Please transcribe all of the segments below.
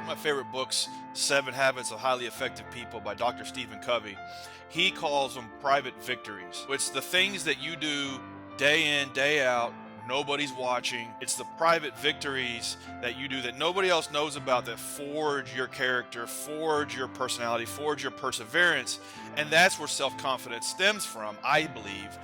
my favorite books, Seven Habits of Highly Effective People by Dr. Stephen Covey. He calls them private victories. It's the things that you do day in, day out. Nobody's watching. It's the private victories that you do that nobody else knows about that forge your character, forge your personality, forge your perseverance. And that's where self-confidence stems from, I believe.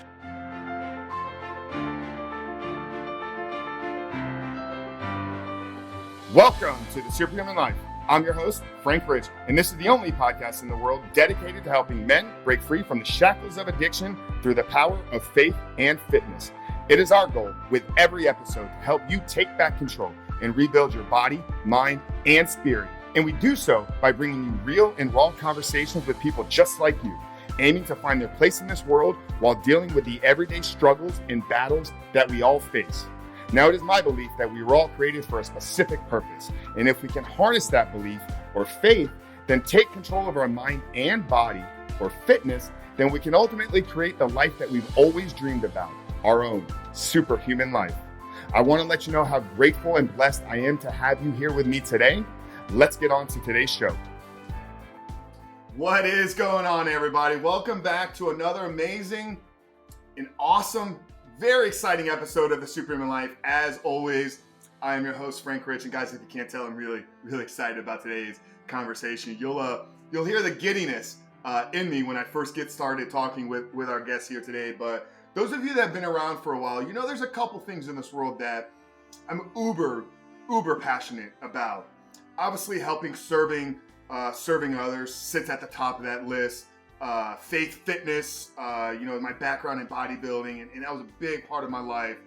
Welcome to the Superhuman Life. I'm your host, Frank Rich, and this is the only podcast in the world dedicated to helping men break free from the shackles of addiction through the power of faith and fitness. It is our goal with every episode to help you take back control and rebuild your body, mind, and spirit. And we do so by bringing you real and raw conversations with people just like you, aiming to find their place in this world while dealing with the everyday struggles and battles that we all face. Now, it is my belief that we were all created for a specific purpose. And if we can harness that belief or faith, then take control of our mind and body or fitness, then we can ultimately create the life that we've always dreamed about, our own superhuman life. I want to let you know how grateful and blessed I am to have you here with me today. Let's get on to today's show. What is going on, everybody? Welcome back to another amazing and awesome, very exciting episode of the Superhuman Life. As always, I am your host, Frank Rich. And guys, if you can't tell, I'm really excited about today's conversation. You'll hear the giddiness in me when I first get started talking with our guests here today. But those of you that have been around for a while, you know there's a couple things in this world that I'm uber passionate about. Obviously, serving others sits at the top of that list. Faith, fitness, my background in bodybuilding, and that was a big part of my life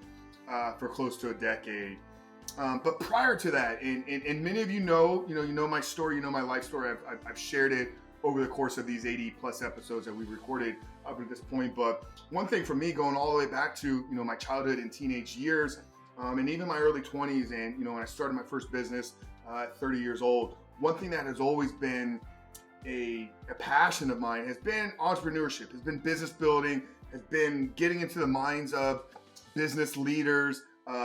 for close to a decade. But prior to that, and many of you know my story, you know my life story. I've shared it over the course of these 80 plus episodes that we've recorded up to this point. But one thing for me, going all the way back to my childhood and teenage years, and even my early 20s, and when I started my first business at 30 years old, one thing that has always been a passion of mine has been entrepreneurship, has been business building, has been getting into the minds of business leaders,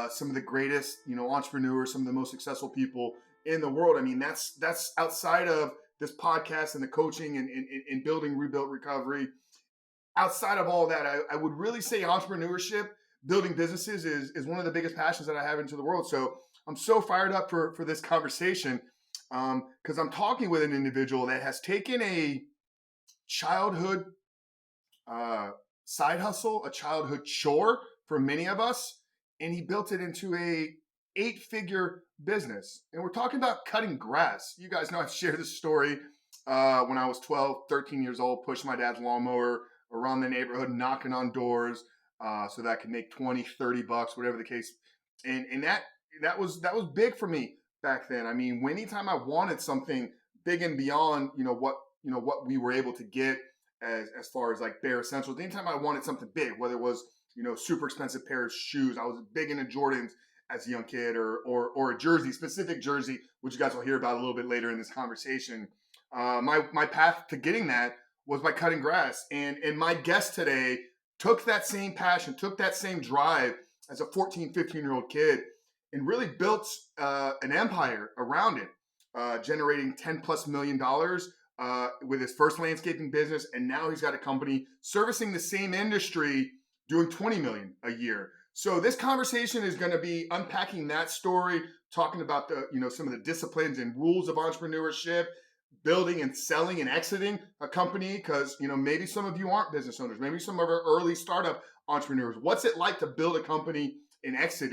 some of the greatest, entrepreneurs, some of the most successful people in the world. I mean, that's outside of this podcast and the coaching and building Rebuilt Recovery. Outside of all that, I would really say entrepreneurship, building businesses is one of the biggest passions that I have into the world. So I'm so fired up for this conversation. Because I'm talking with an individual that has taken a childhood side hustle, a childhood chore for many of us, and he built it into a 8-figure business. And we're talking about cutting grass. You guys know I've shared this story when I was 12, 13 years old, pushed my dad's lawnmower around the neighborhood, knocking on doors so that I could make 20, 30 bucks, whatever the case. And that was big for me back then. I mean, anytime I wanted something big and beyond, what we were able to get as far as like bare essentials, anytime I wanted something big, whether it was, super expensive pair of shoes, I was big into Jordans as a young kid, or a jersey, specific jersey, which you guys will hear about a little bit later in this conversation. My path to getting that was by cutting grass. And my guest today took that same passion, took that same drive as a 14, 15-year-old kid, and really built an empire around it, generating $10+ million with his first landscaping business. And now he's got a company servicing the same industry, doing $20 million a year. So this conversation is going to be unpacking that story, talking about some of the disciplines and rules of entrepreneurship, building and selling and exiting a company, because maybe some of you aren't business owners, maybe some of our early startup entrepreneurs. What's it like to build a company and exit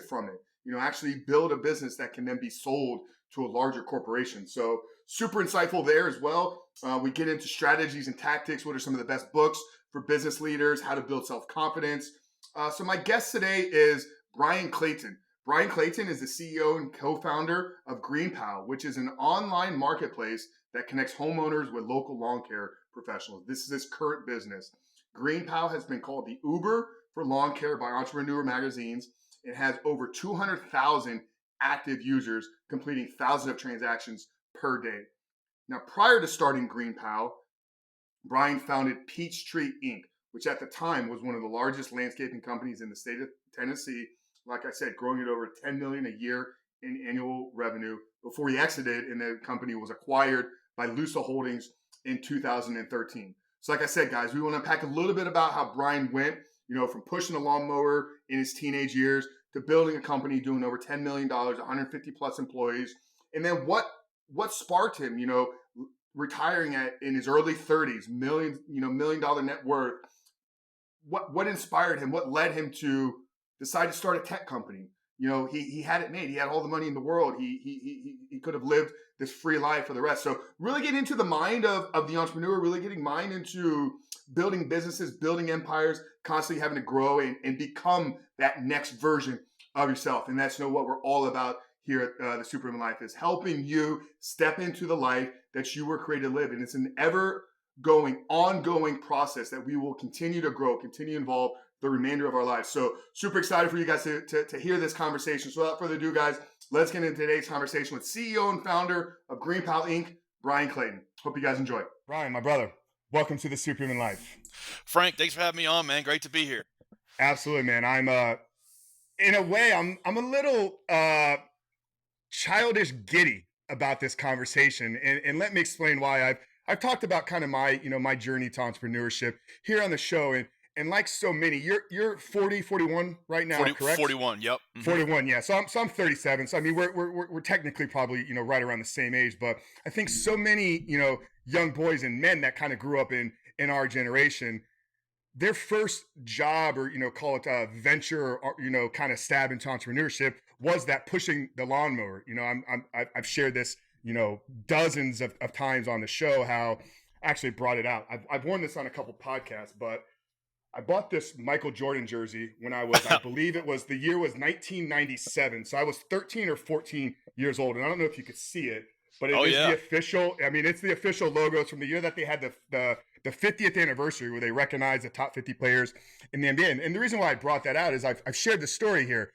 from it, actually build a business that can then be sold to a larger corporation? So super insightful there as well. We get into strategies and tactics. What are some of the best books for business leaders, how to build self-confidence? So my guest today is Bryan Clayton. Bryan Clayton is the CEO and co-founder of GreenPal, which is an online marketplace that connects homeowners with local lawn care professionals. This is his current business. GreenPal has been called the Uber for lawn care by Entrepreneur magazines. It has over 200,000 active users completing thousands of transactions per day. Now, prior to starting GreenPal, Bryan founded Peachtree Inc, which at the time was one of the largest landscaping companies in the state of Tennessee. Like I said, growing at over $10 million a year in annual revenue before he exited, and the company was acquired by Lusa Holdings in 2013. So, like I said, guys, we want to unpack a little bit about how Bryan went, from pushing a lawnmower in his teenage years to building a company doing over $10 million, 150 plus employees, and then what sparked him, retiring in his early 30s, $1 million net worth. What inspired him? What led him to decide to start a tech company? He had it made. He had all the money in the world. He could have lived this free life for the rest. So really get into the mind of the entrepreneur, really getting mind into building businesses, building empires, constantly having to grow and become that next version of yourself. And that's what we're all about here at the Superhuman Life, is helping you step into the life that you were created to live. And it's an ever going, ongoing process that we will continue to grow, continue to involve the remainder of our lives. So super excited for you guys to hear this conversation. So without further ado, guys, let's get into today's conversation with CEO and founder of GreenPal Inc., Bryan Clayton. Hope you guys enjoy. Bryan, my brother, welcome to the Superhuman Life. Frank, thanks for having me on, man. Great to be here. Absolutely, man. I'm in a way, I'm a little childish giddy about this conversation, and let me explain why. I've talked about kind of my journey to entrepreneurship here on the show, and like so many, you're 40, 41 right now, 40, correct? 41, yep. 41, yeah. So I'm 37. So I mean, we're technically probably right around the same age, but I think so many young boys and men that kind of grew up in our generation, their first job, or call it a venture, or kind of stab into entrepreneurship, was that pushing the lawnmower. I've shared this dozens of times on the show, how I actually brought it out. I've worn this on a couple podcasts, but I bought this Michael Jordan jersey when I was, I believe the year was 1997. So I was 13 or 14 years old. And I don't know if you could see it, but the official, it's the official logo. It's from the year that they had the 50th anniversary, where they recognized the top 50 players in the NBA. And the reason why I brought that out is I've shared the story here.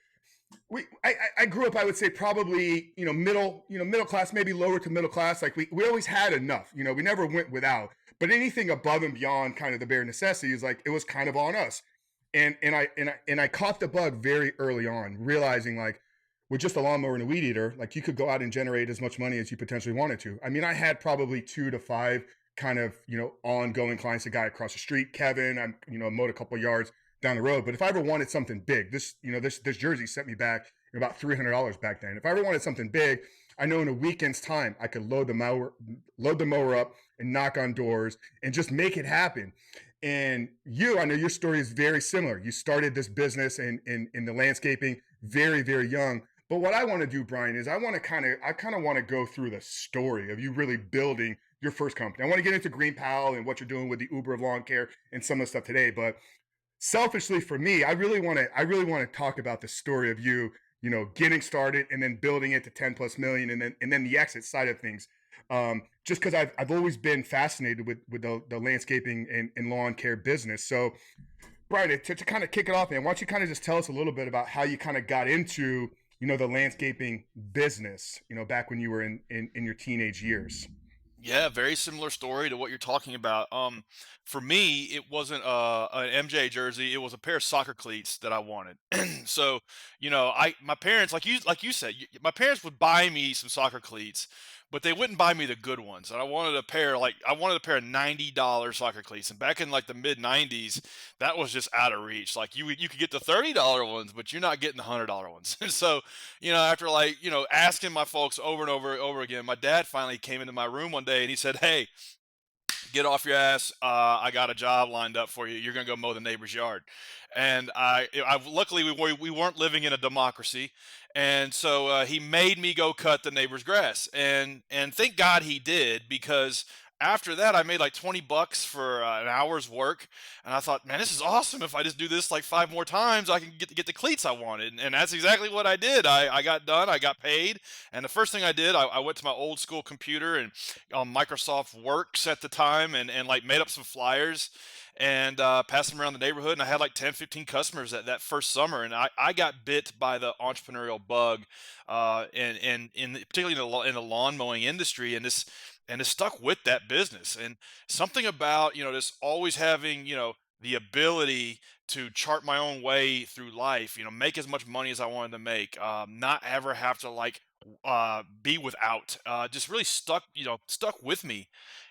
I grew up, I would say probably, middle class, maybe lower to middle class. Like we always had enough, we never went without, but anything above and beyond kind of the bare necessities, like it was kind of on us. And I caught the bug very early on, realizing like with just a lawnmower and a weed eater, like you could go out and generate as much money as you potentially wanted to. I mean, I had probably 2 to 5 kind of, ongoing clients. The guy across the street, Kevin, I'm, mowed a couple of yards down the road. But if I ever wanted something big, this jersey set me back about $300 back then. If I ever wanted something big, I know in a weekend's time, I could load the mower up and knock on doors and just make it happen. And I know your story is very similar. You started this business in the landscaping very, very young. But what I want to do, Bryan, is I kind of want to go through the story of you really building your first company. I want to get into GreenPal and what you're doing with the Uber of lawn care and some of the stuff today. But selfishly for me, I really want to talk about the story of you, getting started and then building it to 10 plus million, and then the exit side of things. Just because I've always been fascinated with the landscaping and lawn care business. So, Bryan, to kind of kick it off, man, why don't you kind of just tell us a little bit about how you kind of got into the landscaping business, back when you were in your teenage years. Yeah, very similar story to what you're talking about. For me, it wasn't an MJ jersey; it was a pair of soccer cleats that I wanted. So, my parents, like you said, my parents would buy me some soccer cleats, but they wouldn't buy me the good ones. And I wanted a pair of $90 soccer cleats. And back in like the mid '90s, that was just out of reach. Like you could get the $30 ones, but you're not getting the $100 ones. And so, after asking my folks over and over again, my dad finally came into my room one day and he said, "Hey, get off your ass. I got a job lined up for you. You're gonna go mow the neighbor's yard." And I luckily we weren't living in a democracy, and so he made me go cut the neighbor's grass, and thank God he did, because after that I made like $20 for an hour's work, and I thought, man, this is awesome. If I just do this like 5 more times, I can get the cleats I wanted, and that's exactly what I did. I got done, I got paid, and the first thing I did, I went to my old school computer and on Microsoft Works at the time, and like made up some flyers and passed them around the neighborhood. And I had like 10, 15 customers that first summer. And I got bit by the entrepreneurial bug, and particularly in the lawn mowing industry. And this stuck with that business. And something about, just always having, the ability to chart my own way through life, make as much money as I wanted to make, not ever have to like be without. Just really stuck with me.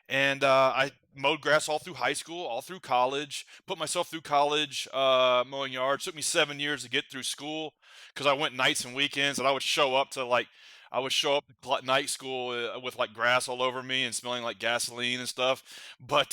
And I mowed grass all through high school, all through college, put myself through college, mowing yards. Took me 7 years to get through school because I went nights and weekends, and I would show up to night school with like grass all over me and smelling like gasoline and stuff. But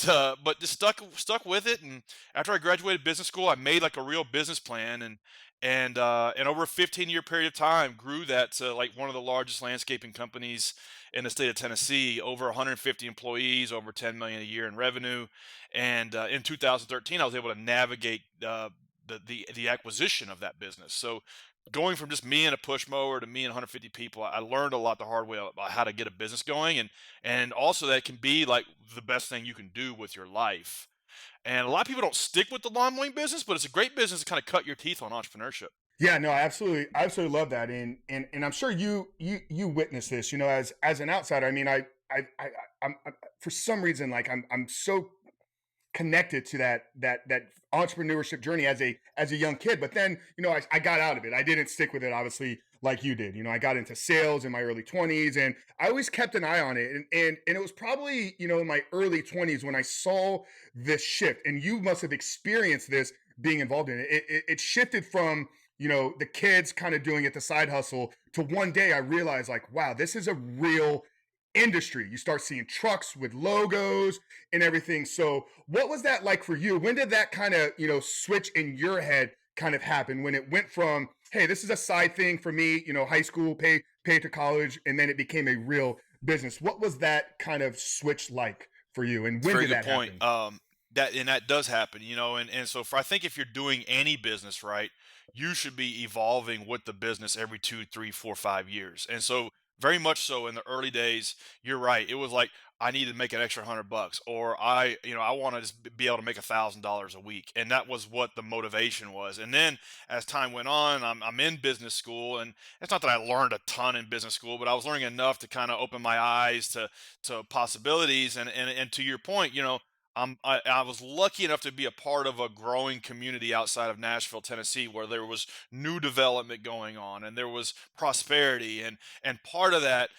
just stuck with it. And after I graduated business school, I made like a real business plan, and over a 15-year period of time grew that to like one of the largest landscaping companies in the state of Tennessee, over 150 employees, over 10 million a year in revenue. And in 2013, I was able to navigate the acquisition of that business. So going from just me and a push mower to me and 150 people, I learned a lot the hard way about how to get a business going, and also that can be like the best thing you can do with your life. And a lot of people don't stick with the lawn mowing business, but it's a great business to kind of cut your teeth on entrepreneurship. Yeah, no, I absolutely love that, and I'm sure you witness this. As an outsider, I mean, I'm for some reason like I'm so connected to that entrepreneurship journey as a young kid. But then I got out of it. I didn't stick with it, obviously, like you did. I got into sales in my early 20s, and I always kept an eye on it. And it was probably in my early 20s when I saw this shift. And you must have experienced this being involved in it. It shifted from the kids kind of doing it, the side hustle, to one day I realized like, wow, this is a real industry. You start seeing trucks with logos and everything. So what was that like for you? When did that kind of, switch in your head kind of happen, when it went from, hey, this is a side thing for me, high school, pay to college, and then it became a real business? What was that kind of switch like for you? And It's a when very did good that point. happen? That does happen, and so I think if you're doing any business right, you should be evolving with the business every 2, 3, 4, 5 years. And so very much so in the early days, you're right. It was like I need to make an extra $100, or I want to just be able to make $1,000 a week, and that was what the motivation was. And then as time went on, I'm in business school, and it's not that I learned a ton in business school, but I was learning enough to kind of open my eyes to possibilities. And to your point, I was lucky enough to be a part of a growing community outside of Nashville, Tennessee, where there was new development going on and there was prosperity, and part of that,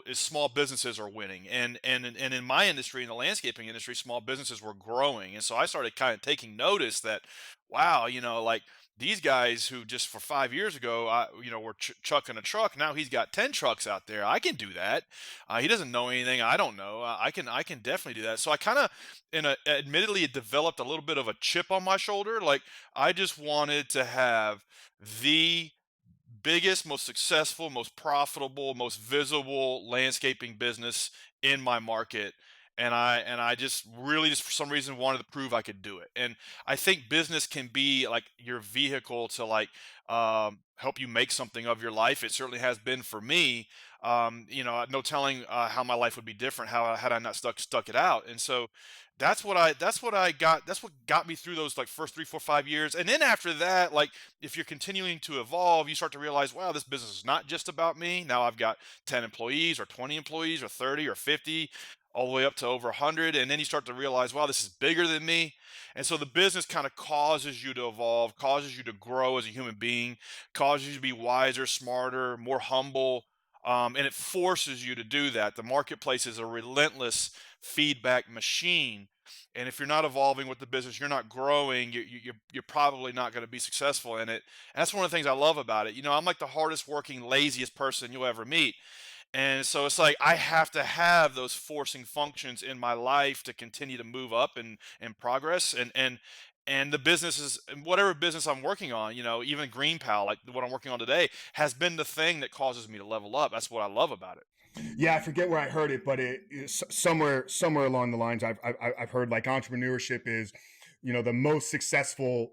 is small businesses are winning, and in my industry, in the landscaping industry, small businesses were growing, and so I started kind of taking notice that, wow, like these guys who just for 5 years ago, were chucking a truck. Now he's got 10 trucks out there. I can do that. He doesn't know anything I don't know. I can definitely do that. So I kind of, admittedly, it developed a little bit of a chip on my shoulder. Like I just wanted to have the biggest, most successful, most profitable, most visible landscaping business in my market. And I just really, just for some reason, wanted to prove I could do it. And I think business can be like your vehicle to like help you make something of your life. It certainly has been for me. No telling how my life would be different how had I not stuck it out. And so that's what got me through those like first 3, 4, 5 years. And then after that, like if you're continuing to evolve, you start to realize, wow, this business is not just about me. Now I've got 10 employees or 20 employees or 30 or 50, all the way up to over 100. And then you start to realize, wow, this is bigger than me. And so the business kind of causes you to evolve, causes you to grow as a human being, causes you to be wiser, smarter, more humble. And it forces you to do that. The marketplace is a relentless feedback machine. And if you're not evolving with the business, you're not growing, you're probably not going to be successful in it. And that's one of the things I love about it. I'm like the hardest working, laziest person you'll ever meet. And so it's like I have to have those forcing functions in my life to continue to move up and progress. And the businesses, and whatever business I'm working on, even GreenPal, like what I'm working on today, has been the thing that causes me to level up. That's what I love about it. Yeah, I forget where I heard it, but somewhere along the lines, I've heard like entrepreneurship is, the most successful,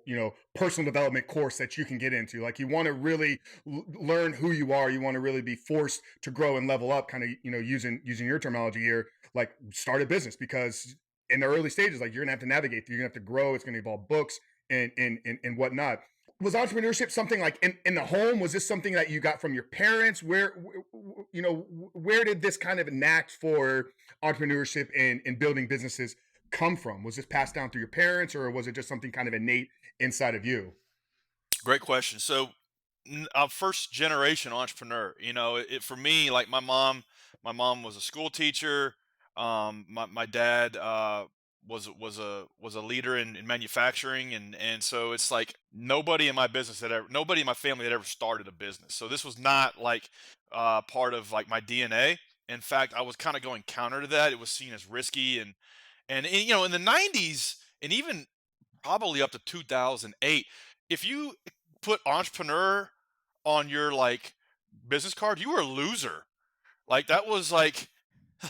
personal development course that you can get into. Like you want to really learn who you are. You want to really be forced to grow and level up. Kind of, using your terminology here, like start a business, because in the early stages, like you're gonna have to navigate. You're gonna have to grow. It's gonna involve books and whatnot. Was entrepreneurship something like in the home? Was this something that you got from your parents? Where did this kind of knack for entrepreneurship and building businesses come from? Was this passed down through your parents, or was it just something kind of innate inside of you? Great question. So first generation entrepreneur. You know, for me, like my mom was a school teacher. My dad was a leader in manufacturing, and so it's like nobody in my family had ever started a business. So this was not like part of like my DNA. In fact, I was kind of going counter to that. It was seen as risky, and you know, in the '90s and even probably up to 2008, if you put entrepreneur on your like business card, you were a loser. Like that was like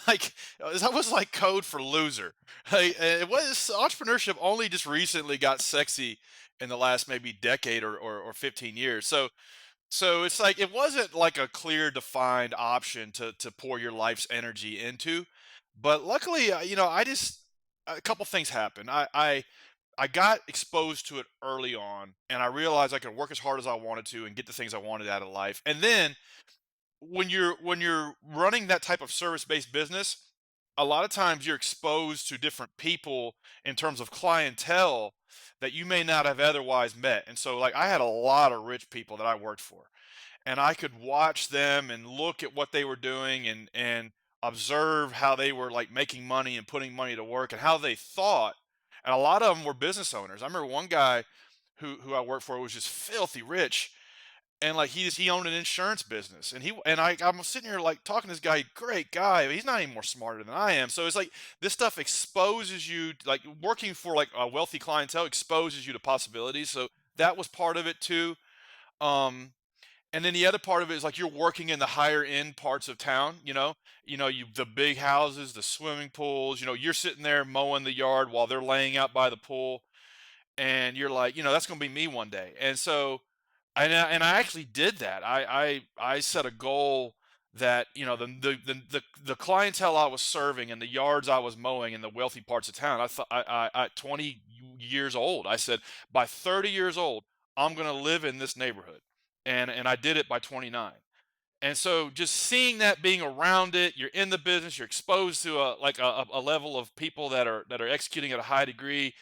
like that was like code for loser. Like, it was entrepreneurship only just recently got sexy in the last maybe decade or 15 years. So it's like it wasn't like a clear defined option to pour your life's energy into. But luckily, you know, a couple things happened. I got exposed to it early on, and I realized I could work as hard as I wanted to and get the things I wanted out of life. And then when you're running that type of service-based business, a lot of times you're exposed to different people in terms of clientele that you may not have otherwise met. And so like I had a lot of rich people that I worked for, and I could watch them and look at what they were doing and observe how they were like making money and putting money to work and how they thought. And a lot of them were business owners. I remember one guy who I worked for was just filthy rich, and like he owned an insurance business, and I'm sitting here like talking to this guy, great guy. He's not any more smarter than I am. So it's like this stuff exposes you, like working for like a wealthy clientele exposes you to possibilities. So that was part of it too. Um, and then the other part of it is like you're working in the higher end parts of town, you the big houses, the swimming pools, you're sitting there mowing the yard while they're laying out by the pool, and you're like, that's going to be me one day. And so and I actually did that. I set a goal that the clientele I was serving and the yards I was mowing in the wealthy parts of town. I thought at 20 years old, I said by 30 years old, I'm going to live in this neighborhood, and I did it by 29. And so just seeing that, being around it, you're in the business, you're exposed to a level of people that are executing at a high degree.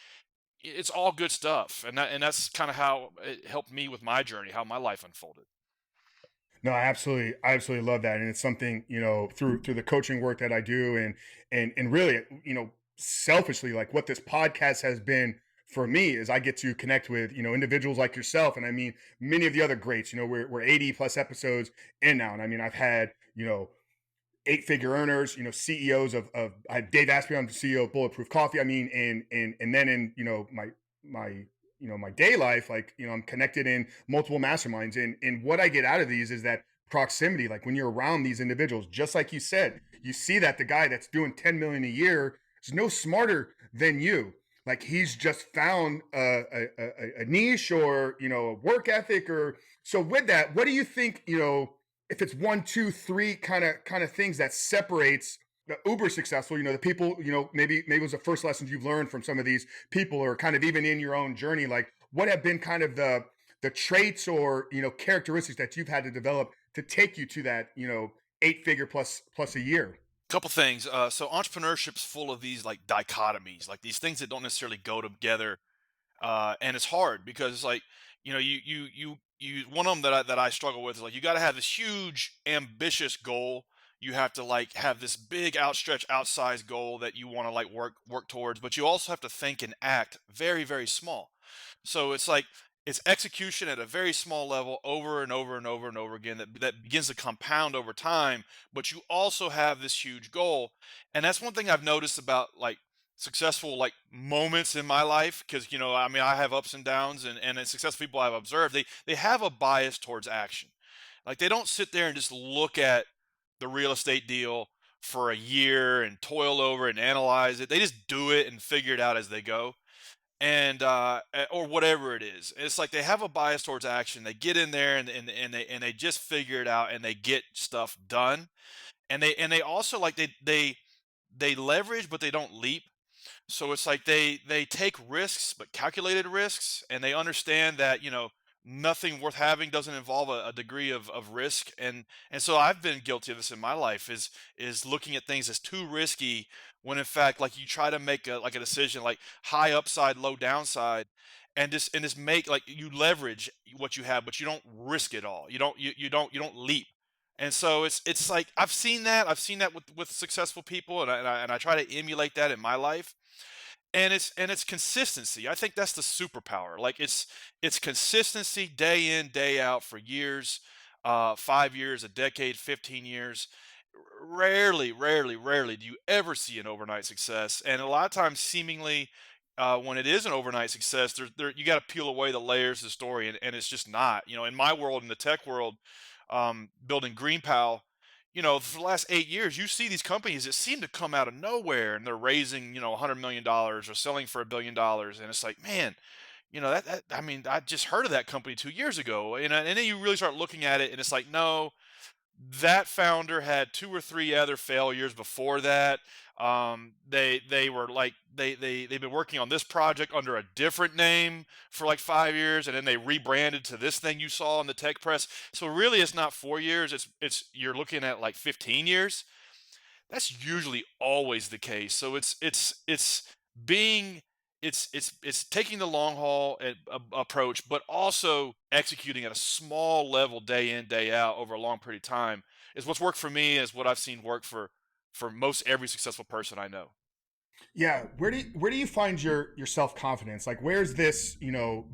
It's all good stuff, and that's kind of how it helped me with my journey, how my life unfolded. No, I absolutely love that, and it's something through the coaching work that I do, and really, selfishly, like what this podcast has been for me is I get to connect with individuals like yourself, and I mean many of the other greats. We're 80 plus episodes in now, and I mean I've had eight-figure earners, CEOs of I have Dave Asprey, I'm the CEO of Bulletproof Coffee. I mean, and then in my my day life, like I'm connected in multiple masterminds, and what I get out of these is that proximity. Like when you're around these individuals, just like you said, you see that the guy that's doing 10 million a year is no smarter than you. Like he's just found a niche or a work ethic or so. With that, what do you think? If it's one, two, three kind of things that separates the uber successful, the people, maybe it was the first lessons you've learned from some of these people, or kind of even in your own journey, like what have been kind of the traits or characteristics that you've had to develop to take you to that eight-figure plus a year. Couple things. So entrepreneurship's full of these like dichotomies, like these things that don't necessarily go together, and it's hard because it's like you one of them that I struggle with is like you got to have this huge ambitious goal. You have to like have this big outstretched outsized goal that you want to like work towards, but you also have to think and act very very small. So it's like it's execution at a very small level over and over and over and over again that begins to compound over time, but you also have this huge goal. And that's one thing I've noticed about like successful like moments in my life, because I mean I have ups and downs, and successful people I've observed, they have a bias towards action. Like they don't sit there and just look at the real estate deal for a year and toil over and analyze it. They just do it and figure it out as they go, and or whatever it is. It's like they have a bias towards action. They get in there and they just figure it out and they get stuff done. And they also like they leverage but they don't leap. So it's like they take risks, but calculated risks, and they understand that nothing worth having doesn't involve a degree of risk. And so I've been guilty of this in my life, is looking at things as too risky when in fact like you try to make a decision like high upside, low downside, and just make like you leverage what you have, but you don't risk it all. You don't leap. And so it's like I've seen that with successful people, and I try to emulate that in my life. And it's consistency. I think that's the superpower. Like it's consistency day in, day out for years, 5 years, a decade, 15 years. Rarely do you ever see an overnight success. And a lot of times, seemingly, when it is an overnight success, there you got to peel away the layers of the story, and it's just not. In my world, in the tech world, building GreenPal, for the last 8 years, you see these companies that seem to come out of nowhere, and they're raising, $100 million or selling for $1 billion, and it's like, man, that I mean, I just heard of that company 2 years ago, and then you really start looking at it, and it's like, no, that founder had two or three other failures before that. They were like they've been working on this project under a different name for like 5 years, and then they rebranded to this thing you saw in the tech press. So really, it's not 4 years. It's you're looking at like 15 years. That's usually always the case. So being it's taking the long haul approach, but also executing at a small level day in, day out over a long period of time is what's worked for me, is what I've seen work for most every successful person I know. Yeah, where do you find your self confidence? Like, where's this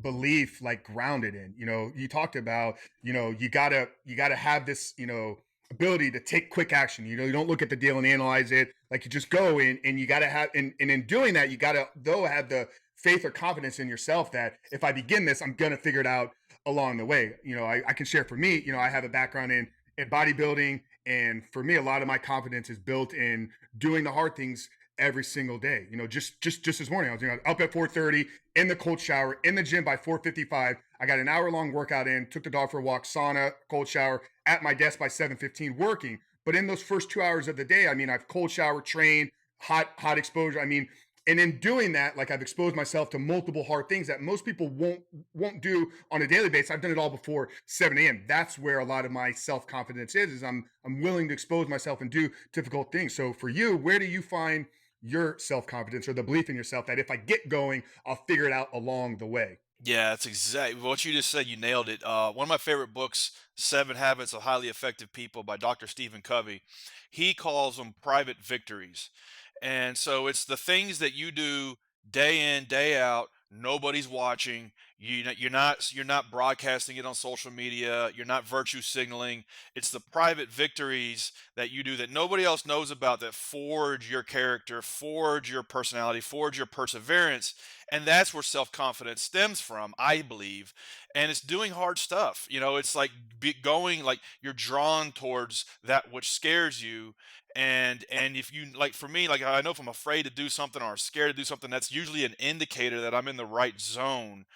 belief like grounded in? You talked about you gotta have this ability to take quick action. You don't look at the deal and analyze it. Like, you just go in, and you gotta have, and in doing that, you gotta though have the faith or confidence in yourself that if I begin this, I'm gonna figure it out along the way. I can share for me. I have a background in bodybuilding, and for me, a lot of my confidence is built in doing the hard things every single day. Just this morning, I was up at 4:30 in the cold shower in the gym by 4:55. I got an hour long workout in, took the dog for a walk, sauna, cold shower, at my desk by 7:15 working. But in those first 2 hours of the day, I mean, I've cold shower, trained, hot exposure. I mean, and in doing that, like, I've exposed myself to multiple hard things that most people won't do on a daily basis. I've done it all before 7 a.m. That's where a lot of my self confidence is I'm willing to expose myself and do difficult things. So for you, where do you find your self confidence or the belief in yourself that if I get going, I'll figure it out along the way? Yeah, that's exactly what you just said. You nailed it. One of my favorite books, Seven Habits of Highly Effective People by Dr. Stephen Covey, he calls them private victories. And so it's the things that you do day in, day out. Nobody's watching. You're not broadcasting it on social media. You're not virtue signaling. It's the private victories that you do that nobody else knows about, that forge your character, forge your personality, forge your perseverance. And that's where self-confidence stems from, I believe. And it's doing hard stuff. It's like going, like, you're drawn towards that which scares you. And if you, like, for me, like, I know if I'm afraid to do something or scared to do something, that's usually an indicator that I'm in the right zone.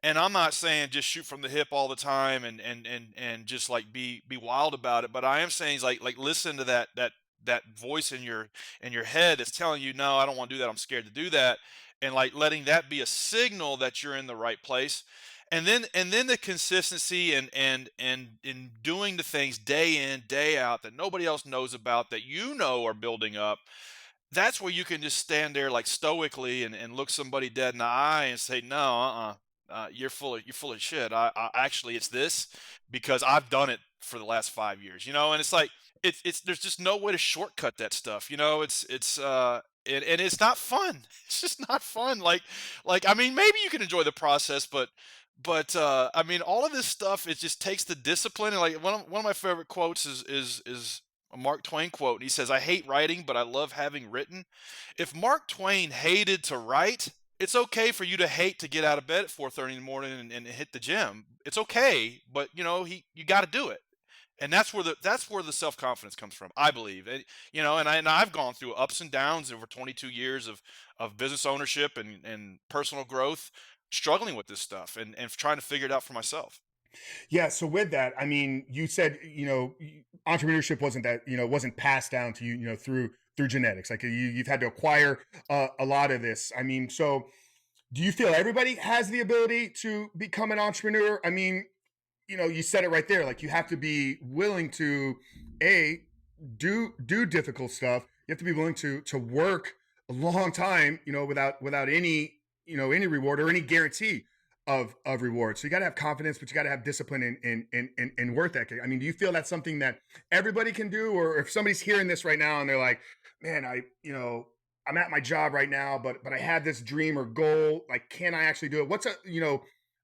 And I'm not saying just shoot from the hip all the time and just like be wild about it, but I am saying is like listen to that voice in your head that's telling you, no, I don't want to do that, I'm scared to do that. And like letting that be a signal that you're in the right place. And then the consistency and in doing the things day in, day out that nobody else knows about, that are building up. That's where you can just stand there like stoically and look somebody dead in the eye and say, no, you're full of shit. I actually, it's this, because I've done it for the last 5 years, and it's like, it's there's just no way to shortcut that stuff. And it's not fun. It's just not fun. Like, I mean, maybe you can enjoy the process, but I mean, all of this stuff, it just takes the discipline. And like, one of my favorite quotes is a Mark Twain quote. And he says, "I hate writing, but I love having written." If Mark Twain hated to write, it's okay for you to hate to get out of bed at 4:30 in the morning and hit the gym. It's okay, but you got to do it. And that's where the self confidence comes from, I believe. And I've gone through ups and downs over 22 years of business ownership and personal growth, struggling with this stuff and trying to figure it out for myself. Yeah. So with that, I mean, you said entrepreneurship wasn't passed down to you, through genetics. Like, you've had to acquire a lot of this. I mean, so do you feel everybody has the ability to become an entrepreneur? I mean, you said it right there. Like, you have to be willing to a do difficult stuff. You have to be willing to work a long time, without any any reward or any guarantee. of reward. So you got to have confidence, but you got to have discipline and work ethic. I mean, do you feel that's something that everybody can do, or if somebody's hearing this right now and they're like, man, I'm at my job right now, but I have this dream or goal. Like, can I actually do it? What's a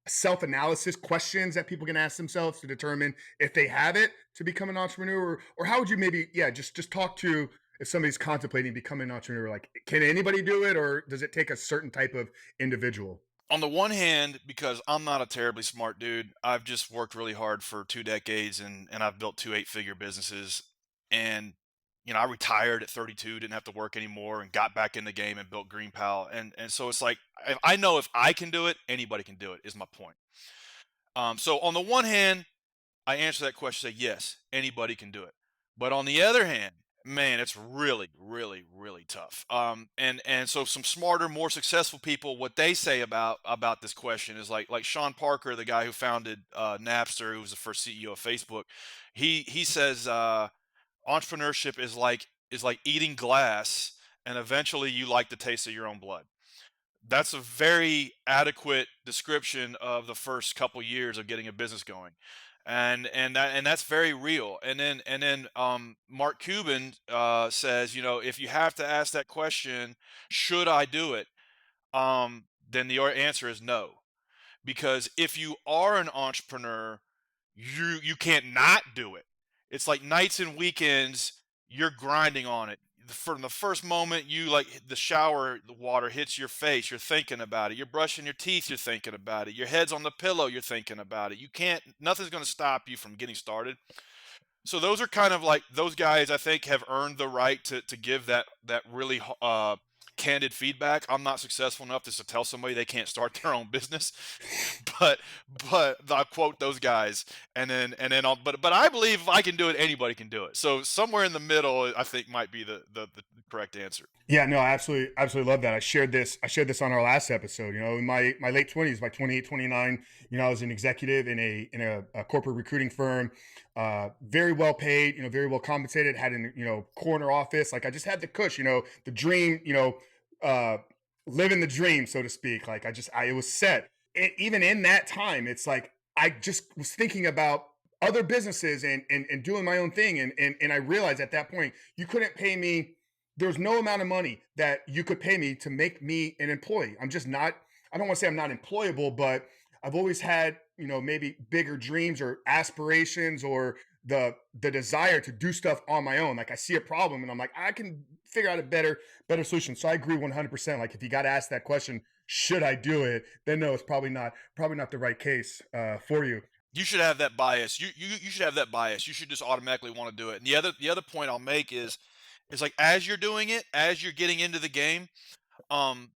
self-analysis questions that people can ask themselves to determine if they have it to become an entrepreneur, or how would you maybe just talk to if somebody's contemplating becoming an entrepreneur, like can anybody do it, or does it take a certain type of individual? On the one hand, because I'm not a terribly smart dude, I've just worked really hard for 2 decades, and I've built two 8-figure businesses. And, I retired at 32, didn't have to work anymore, and got back in the game and built GreenPal. And so it's like, I know if I can do it, anybody can do it, is my point. So on the one hand, I answer that question, say, yes, anybody can do it. But on the other hand, man, it's really, really, really tough. And so some smarter, more successful people, what they say about this question is like Sean Parker, the guy who founded Napster, who was the first CEO of Facebook. He says entrepreneurship is like eating glass, and eventually you like the taste of your own blood. That's a very adequate description of the first couple years of getting a business going, and that's very real. And then Mark Cuban says, if you have to ask that question, should I do it? Then the answer is no, because if you are an entrepreneur, you can't not do it. It's like nights and weekends, you're grinding on it. From the first moment you like the shower, the water hits your face, you're thinking about it. You're brushing your teeth, you're thinking about it. Your head's on the pillow, you're thinking about it. You can't, nothing's going to stop you from getting started. So those are kind of like those guys, I think, have earned the right to give that really candid feedback. I'm not successful enough to tell somebody they can't start their own business, but I'll quote those guys, and then but I believe if I can do it, anybody can do it. So somewhere in the middle, I think might be the correct answer. Yeah, no, I absolutely love that. I shared this on our last episode. In my late 20s, by 28, 29, I was an executive in a corporate recruiting firm, very well paid, very well compensated, had an, corner office. Like I just had the cush, the dream, uh, living the dream, so to speak. Like it was set. Even in that time, it's like I just was thinking about other businesses and doing my own thing. And I realized at that point, you couldn't pay me. There's no amount of money that you could pay me to make me an employee. I'm just not, I don't want to say I'm not employable, but I've always had, maybe bigger dreams or aspirations, or the desire to do stuff on my own. Like I see a problem and I'm like, I can figure out a better solution. So I agree 100%. Like if you got to ask that question, should I do it? Then no, it's probably not the right case for you. You should have that bias. You should have that bias. You should just automatically want to do it. And the other point I'll make is like as you're doing it, as you're getting into the game, um,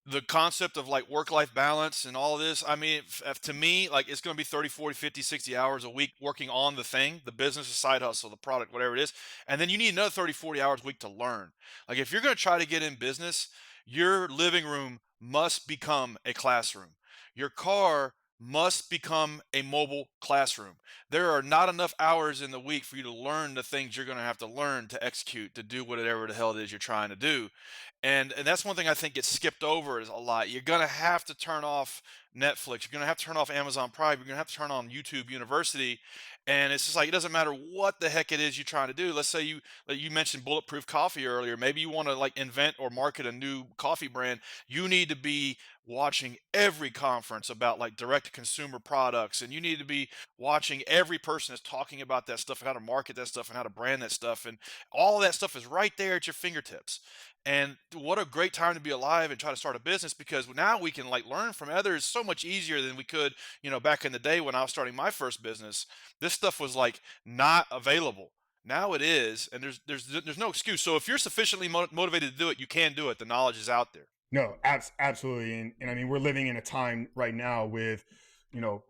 the concept of like work life balance and all of this, I mean, to me, like it's going to be 30, 40, 50, 60 hours a week working on the thing, the business, the side hustle, the product, whatever it is. And then you need another 30, 40 hours a week to learn. Like if you're going to try to get in business, your living room must become a classroom. Your car must become a mobile classroom. There are not enough hours in the week for you to learn the things you're going to have to learn to execute, to do whatever the hell it is you're trying to do. And that's one thing I think gets skipped over is a lot. You're gonna have to turn off Netflix. You're gonna have to turn off Amazon Prime. You're gonna have to turn on YouTube University. And it's just like it doesn't matter what the heck it is you're trying to do. Let's say you mentioned bulletproof coffee earlier. Maybe you want to like invent or market a new coffee brand. You need to be watching every conference about like direct to consumer products, and you need to be watching every person that's talking about that stuff and how to market that stuff and how to brand that stuff, and all that stuff is right there at your fingertips. And what a great time to be alive and try to start a business, because now we can like learn from others so much easier than we could, back in the day when I was starting my first business. This stuff was like not available. Now it is, and there's no excuse. So if you're sufficiently motivated to do it, you can do it. The knowledge is out there. No, absolutely. And I mean, we're living in a time right now with,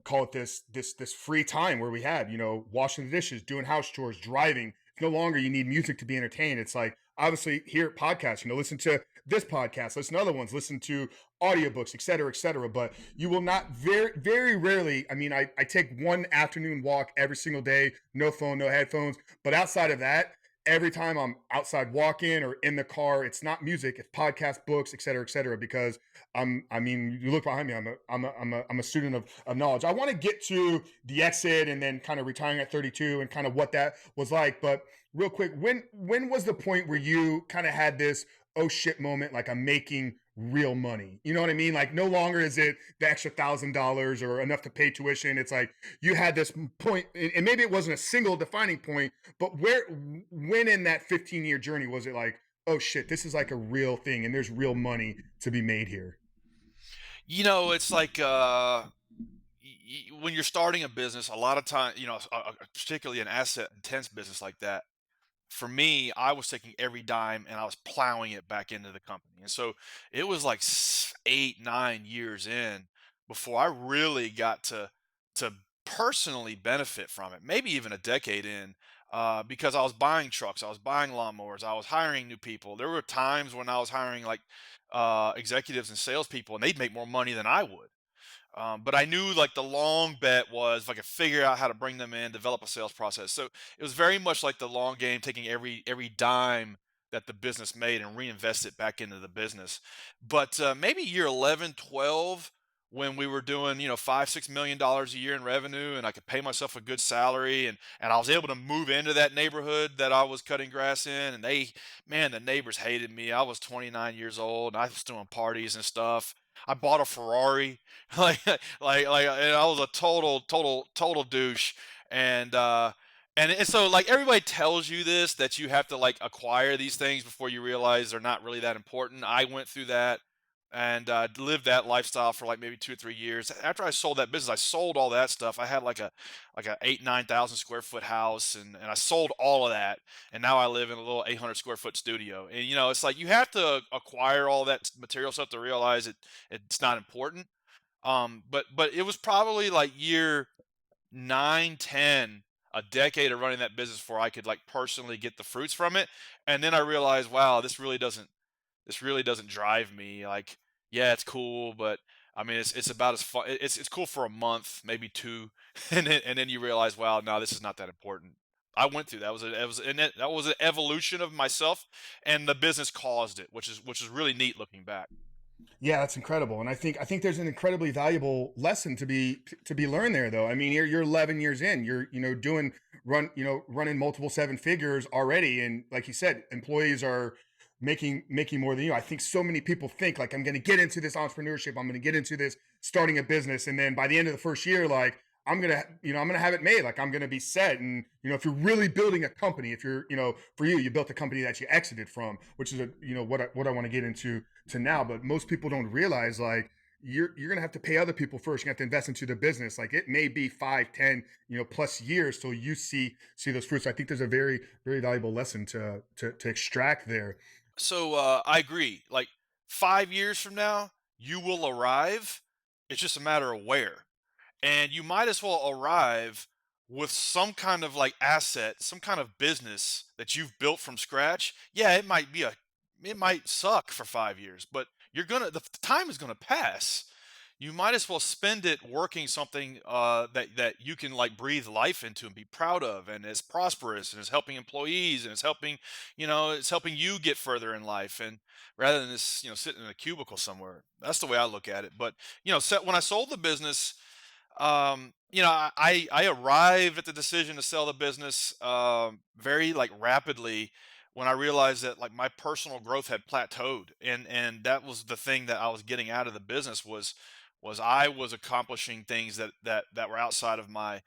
call it this free time where we have, washing the dishes, doing house chores, driving. No longer you need music to be entertained. It's like obviously here at podcasts, listen to this podcast, listen to other ones, listen to audiobooks, et cetera, et cetera. But you will not very, very rarely. I mean, I take one afternoon walk every single day, no phone, no headphones. But outside of that, every time I'm outside walking or in the car, it's not music, it's podcasts, books, et cetera, because I mean, you look behind me, I'm a student of knowledge. I want to get to the exit and then kind of retiring at 32 and kind of what that was like. But real quick, when was the point where you kind of had this oh shit moment, like I'm making real money? You know what I mean? Like no longer is it the extra $1,000 or enough to pay tuition. It's like you had this point, and maybe it wasn't a single defining point, but when in that 15-year journey was it like, oh shit, this is like a real thing and there's real money to be made here? It's like when you're starting a business, a lot of time, particularly an asset intense business like that. For me, I was taking every dime and I was plowing it back into the company. And so it was like 8, 9 years in before I really got to personally benefit from it. Maybe even a decade in, because I was buying trucks, I was buying lawnmowers, I was hiring new people. There were times when I was hiring like executives and salespeople, and they'd make more money than I would. But I knew like the long bet was if I could figure out how to bring them in, develop a sales process. So it was very much like the long game, taking every dime that the business made and reinvest it back into the business. But maybe year 11, 12, when we were doing, 5, $6 million a year in revenue, and I could pay myself a good salary, and I was able to move into that neighborhood that I was cutting grass in, and man, the neighbors hated me. I was 29 years old, and I was doing parties and stuff. I bought a Ferrari, and I was a total douche, and and so like everybody tells you this, that you have to like acquire these things before you realize they're not really that important. I went through that and lived that lifestyle for like maybe 2 or 3 years. After I sold that business, I sold all that stuff. I had like a 8, 9,000 square foot house, and I sold all of that, and now I live in a little 800 square foot studio. And it's like you have to acquire all that material stuff to realize it's not important. But it was probably like year 9, 10, a decade of running that business before I could like personally get the fruits from it. And then I realized, wow, this really doesn't drive me. Like, yeah, it's cool, but I mean, it's about as fun. It's cool for a month, maybe two, and then you realize, wow, no, this is not that important. I went through that. That was an evolution of myself, and the business caused it, which is really neat looking back. Yeah, that's incredible, and I think there's an incredibly valuable lesson to be learned there, though. I mean, you're 11 years in, you're doing running multiple seven figures already, and like you said, employees are making more than you. I think so many people think like I'm going to get into this entrepreneurship, I'm going to get into this starting a business, and then by the end of the first year, like I'm gonna have it made. Like I'm gonna be set. And if you're really building a company, if you're for you built a company that you exited from, which is what I want to get into to now. But most people don't realize like you're gonna have to pay other people first. You have to invest into the business. Like it may be 5, 10, plus years till you see those fruits. I think there's a very, very valuable lesson to extract there. So I agree. Like 5 years from now, you will arrive. It's just a matter of where. And you might as well arrive with some kind of like asset, some kind of business that you've built from scratch. Yeah, it might suck for 5 years, but the time is gonna pass. You might as well spend it working something that you can like breathe life into and be proud of, and is prosperous, and is helping employees, and it's helping you get further in life, and rather than this sitting in a cubicle somewhere. That's the way I look at it. But when I sold the business, I arrived at the decision to sell the business very like rapidly when I realized that like my personal growth had plateaued, and that was the thing that I was getting out of the business was I was accomplishing things that were outside of my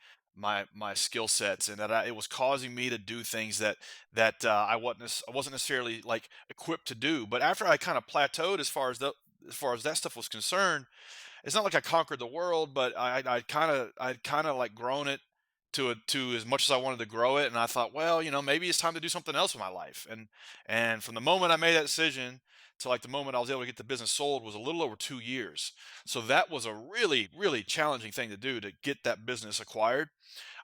skill sets, and that it was causing me to do things that I wasn't necessarily like equipped to do. But after I kind of plateaued as far as that stuff was concerned, it's not like I conquered the world, but I'd kind of like grown it to as much as I wanted to grow it, and I thought, well, maybe it's time to do something else with my life. And from the moment I made that decision to like the moment I was able to get the business sold was a little over 2 years. So that was a really really challenging thing to do, to get that business acquired.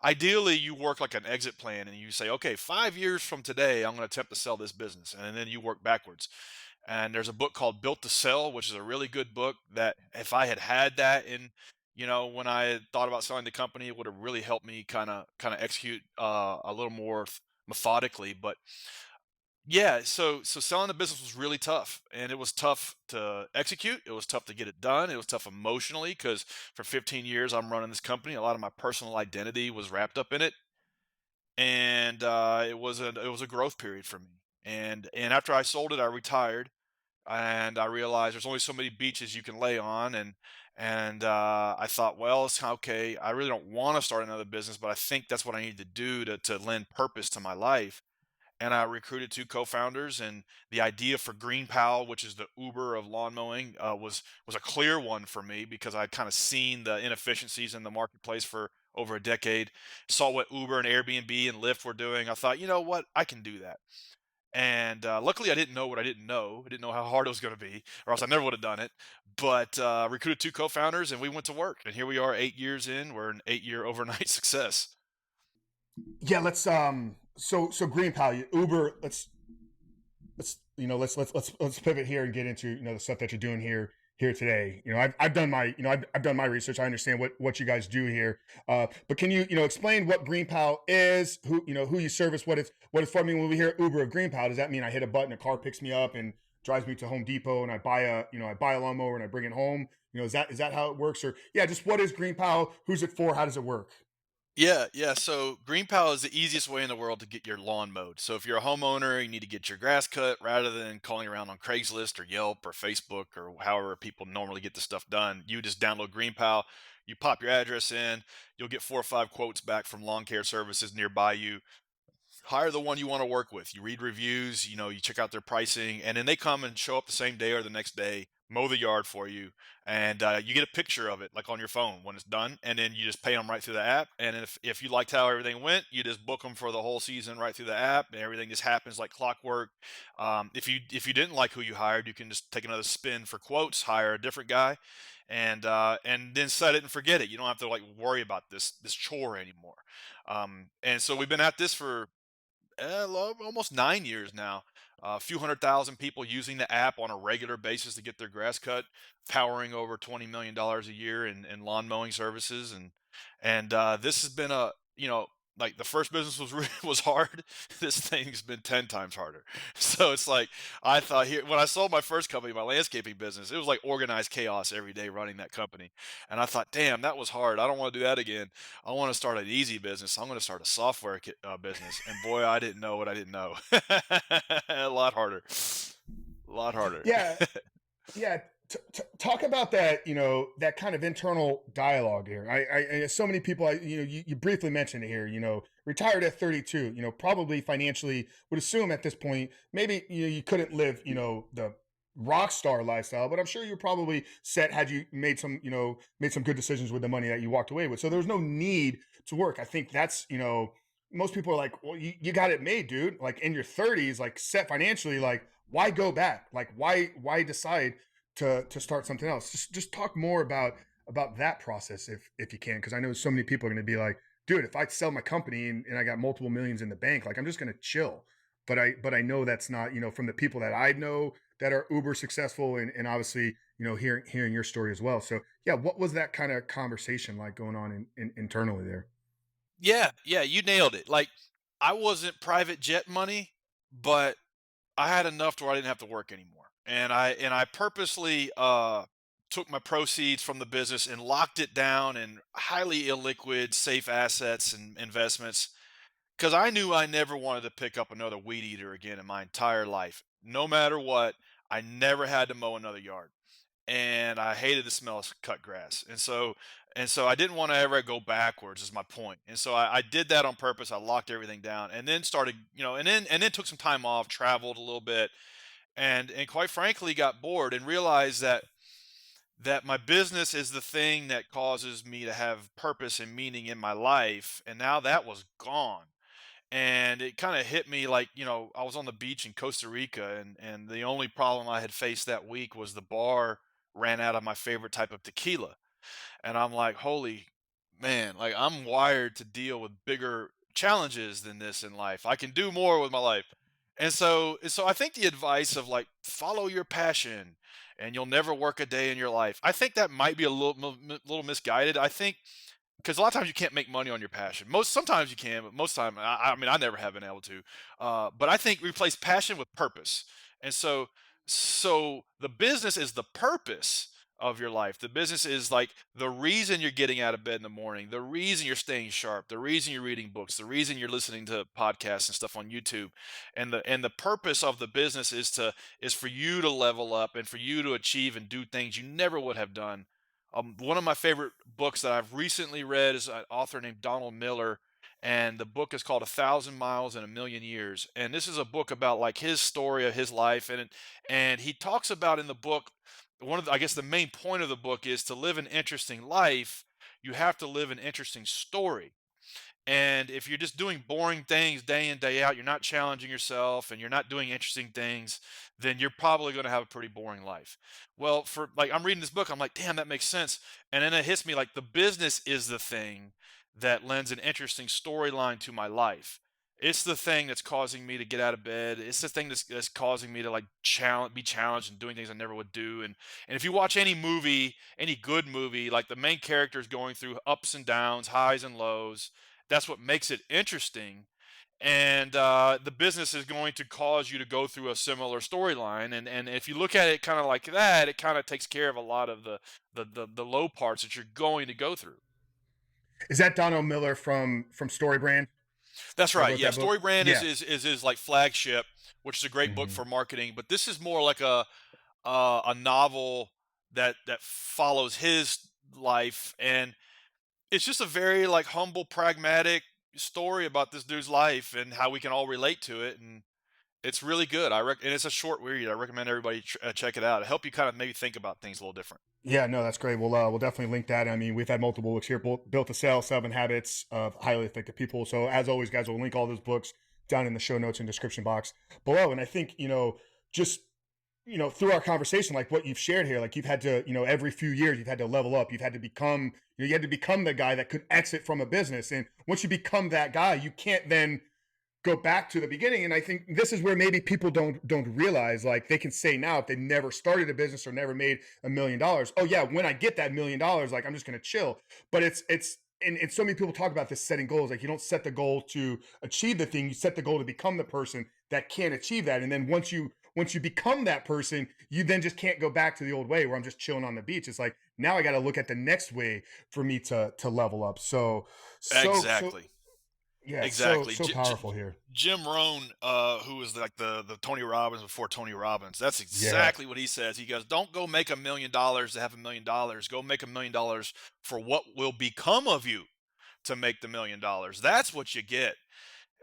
Ideally, you work like an exit plan, and you say, okay, 5 years from today, I'm going to attempt to sell this business, and then you work backwards. And there's a book called Built to Sell, which is a really good book that if I had had that when I had thought about selling the company, it would have really helped me kind of execute a little more methodically. But yeah, so selling the business was really tough, and it was tough to execute. It was tough to get it done. It was tough emotionally because for 15 years I'm running this company. A lot of my personal identity was wrapped up in it, and it was a growth period for me. And after I sold it, I retired, and I realized there's only so many beaches you can lay on, and I thought, well, it's okay. I really don't want to start another business, but I think that's what I need to do to lend purpose to my life. And I recruited two co-founders, and the idea for GreenPal, which is the Uber of lawn mowing, was a clear one for me because I'd kind of seen the inefficiencies in the marketplace for over a decade, saw what Uber and Airbnb and Lyft were doing. I thought, you know what, I can do that. And luckily, I didn't know what I didn't know. I didn't know how hard it was going to be, or else I never would have done it. But recruited two co-founders, and we went to work. And here we are, 8 years in. We're an 8-year overnight success. Yeah, let's so Green Pal, Uber, let's pivot here and get into the stuff that you're doing here today. I've done my I've done my research. I understand what you guys do here. But can you explain what GreenPal is, who you service, what it's for? I mean, when we hear Uber of GreenPal, does that mean I hit a button, a car picks me up and drives me to Home Depot, and I buy a lawnmower and I bring it home? Is that how it works? Or yeah, just what is GreenPal? Who's it for? How does it work? Yeah, yeah. So GreenPal is the easiest way in the world to get your lawn mowed. So if you're a homeowner, you need to get your grass cut rather than calling around on Craigslist or Yelp or Facebook or however people normally get the stuff done. You just download GreenPal, you pop your address in, you'll get 4 or 5 quotes back from lawn care services nearby you. Hire the one you want to work with. You read reviews, you check out their pricing, and then they come and show up the same day or the next day, mow the yard for you, and you get a picture of it like on your phone when it's done, and then you just pay them right through the app. And if you liked how everything went, you just book them for the whole season right through the app, and everything just happens like clockwork. If you didn't like who you hired, you can just take another spin for quotes, hire a different guy, and then set it and forget it. You don't have to like worry about this chore anymore. And so we've been at this for almost 9 years now. A few 100,000 people using the app on a regular basis to get their grass cut, powering over $20 million a year in lawn mowing services, and this has been like the first business was was hard. This thing's been 10 times harder. So it's like I thought here when I sold my first company, my landscaping business, it was like organized chaos every day running that company, and I thought, damn, that was hard. I don't want to do that again. I want to start an easy business. I'm going to start a software business. And boy, I didn't know what I didn't know. A lot harder. A lot harder. Yeah, yeah. Talk about that, that kind of internal dialogue here. So many people, you briefly mentioned it here, retired at 32, probably financially would assume at this point, maybe, you couldn't live, the rock star lifestyle, but I'm sure you're probably set had you made some good decisions with the money that you walked away with. So there was no need to work. I think that's, most people are like, well, you got it made, dude. Like in your 30s, like set financially, like why go back? Like why decide to start something else? Just talk more about that process if you can, because I know so many people are going to be like, dude, if I sell my company and I got multiple millions in the bank, like I'm just going to chill. But I know that's not, from the people that I know that are uber successful, and obviously, hearing your story as well. So yeah, what was that kind of conversation like going on internally there? Yeah, yeah, you nailed it. Like I wasn't private jet money, but I had enough to where I didn't have to work anymore. And I purposely took my proceeds from the business and locked it down in highly illiquid, safe assets and investments because I knew I never wanted to pick up another weed eater again in my entire life. No matter what, I never had to mow another yard, and I hated the smell of cut grass. And so I didn't want to ever go backwards is my point. And so I did that on purpose. I locked everything down and then started, and then took some time off, traveled a little bit, and quite frankly got bored and realized that my business is the thing that causes me to have purpose and meaning in my life. And now that was gone. And it kind of hit me like, I was on the beach in Costa Rica, and the only problem I had faced that week was the bar ran out of my favorite type of tequila. And I'm like, holy man, like I'm wired to deal with bigger challenges than this in life. I can do more with my life. And so I think the advice of like follow your passion and you'll never work a day in your life. I think that might be a little misguided. I think because a lot of times you can't make money on your passion. Sometimes you can, but most time, I mean, I never have been able to. But I think replace passion with purpose, and so the business is the purpose of your life. The business is like the reason you're getting out of bed in the morning, the reason you're staying sharp, the reason you're reading books, the reason you're listening to podcasts and stuff on YouTube, and the purpose of the business is for you to level up and for you to achieve and do things you never would have done. One of my favorite books that I've recently read is an author named Donald Miller, and the book is called A Thousand Miles in a Million Years. And this is a book about like his story of his life, and he talks about in the book I guess the main point of the book is to live an interesting life. You have to live an interesting story. And if you're just doing boring things day in, day out, you're not challenging yourself and you're not doing interesting things, then you're probably going to have a pretty boring life. Well, for like, I'm reading this book, I'm like, damn, that makes sense. And then it hits me like the business is the thing that lends an interesting storyline to my life. It's the thing that's causing me to get out of bed. It's the thing that's causing me to like be challenged and doing things I never would do. And if you watch any movie, any good movie, like the main character is going through ups and downs, highs and lows. That's what makes it interesting. And the business is going to cause you to go through a similar storyline. And if you look at it kind of like that, it kind of takes care of a lot of the low parts that you're going to go through. Is that Donald Miller from Story Brand That's that right. wrote Yeah, that book? Story Brand Yeah. is his like flagship, which is a great book Mhm. for marketing. But this is more like a novel that follows his life, and it's just a very like humble, pragmatic story about this dude's life and how we can all relate to it. And it's really good. And it's a short read. I recommend everybody check it out. It help you kind of maybe think about things a little different. Yeah, no, that's great. We'll definitely link that. I mean, we've had multiple books here: Built to Sell, 7 Habits of Highly Effective People. So as always, guys, we'll link all those books down in the show notes and description box below. And I think just through our conversation, like what you've shared here, like you've had to, every few years you've had to level up. You've had to become, you had to become the guy that could exit from a business. And once you become that guy, you can't then go back to the beginning. And I think this is where maybe people don't realize, like they can say now if they never started a business or never made $1 million, oh yeah, when I get that $1 million, like I'm just gonna chill. But it's and so many people talk about this setting goals. Like you don't set the goal to achieve the thing, you set the goal to become the person that can achieve that. And then once you become that person, you then just can't go back to the old way where I'm just chilling on the beach. It's like now I got to look at the next way for me to level up. So Exactly. yeah, so Exactly. so powerful here. Jim Rohn, who was like the Tony Robbins before Tony Robbins, that's Yeah. exactly what he says. He goes, "Don't go make $1 million to have $1 million. Go make $1 million for what will become of you to make the $1 million. That's what you get."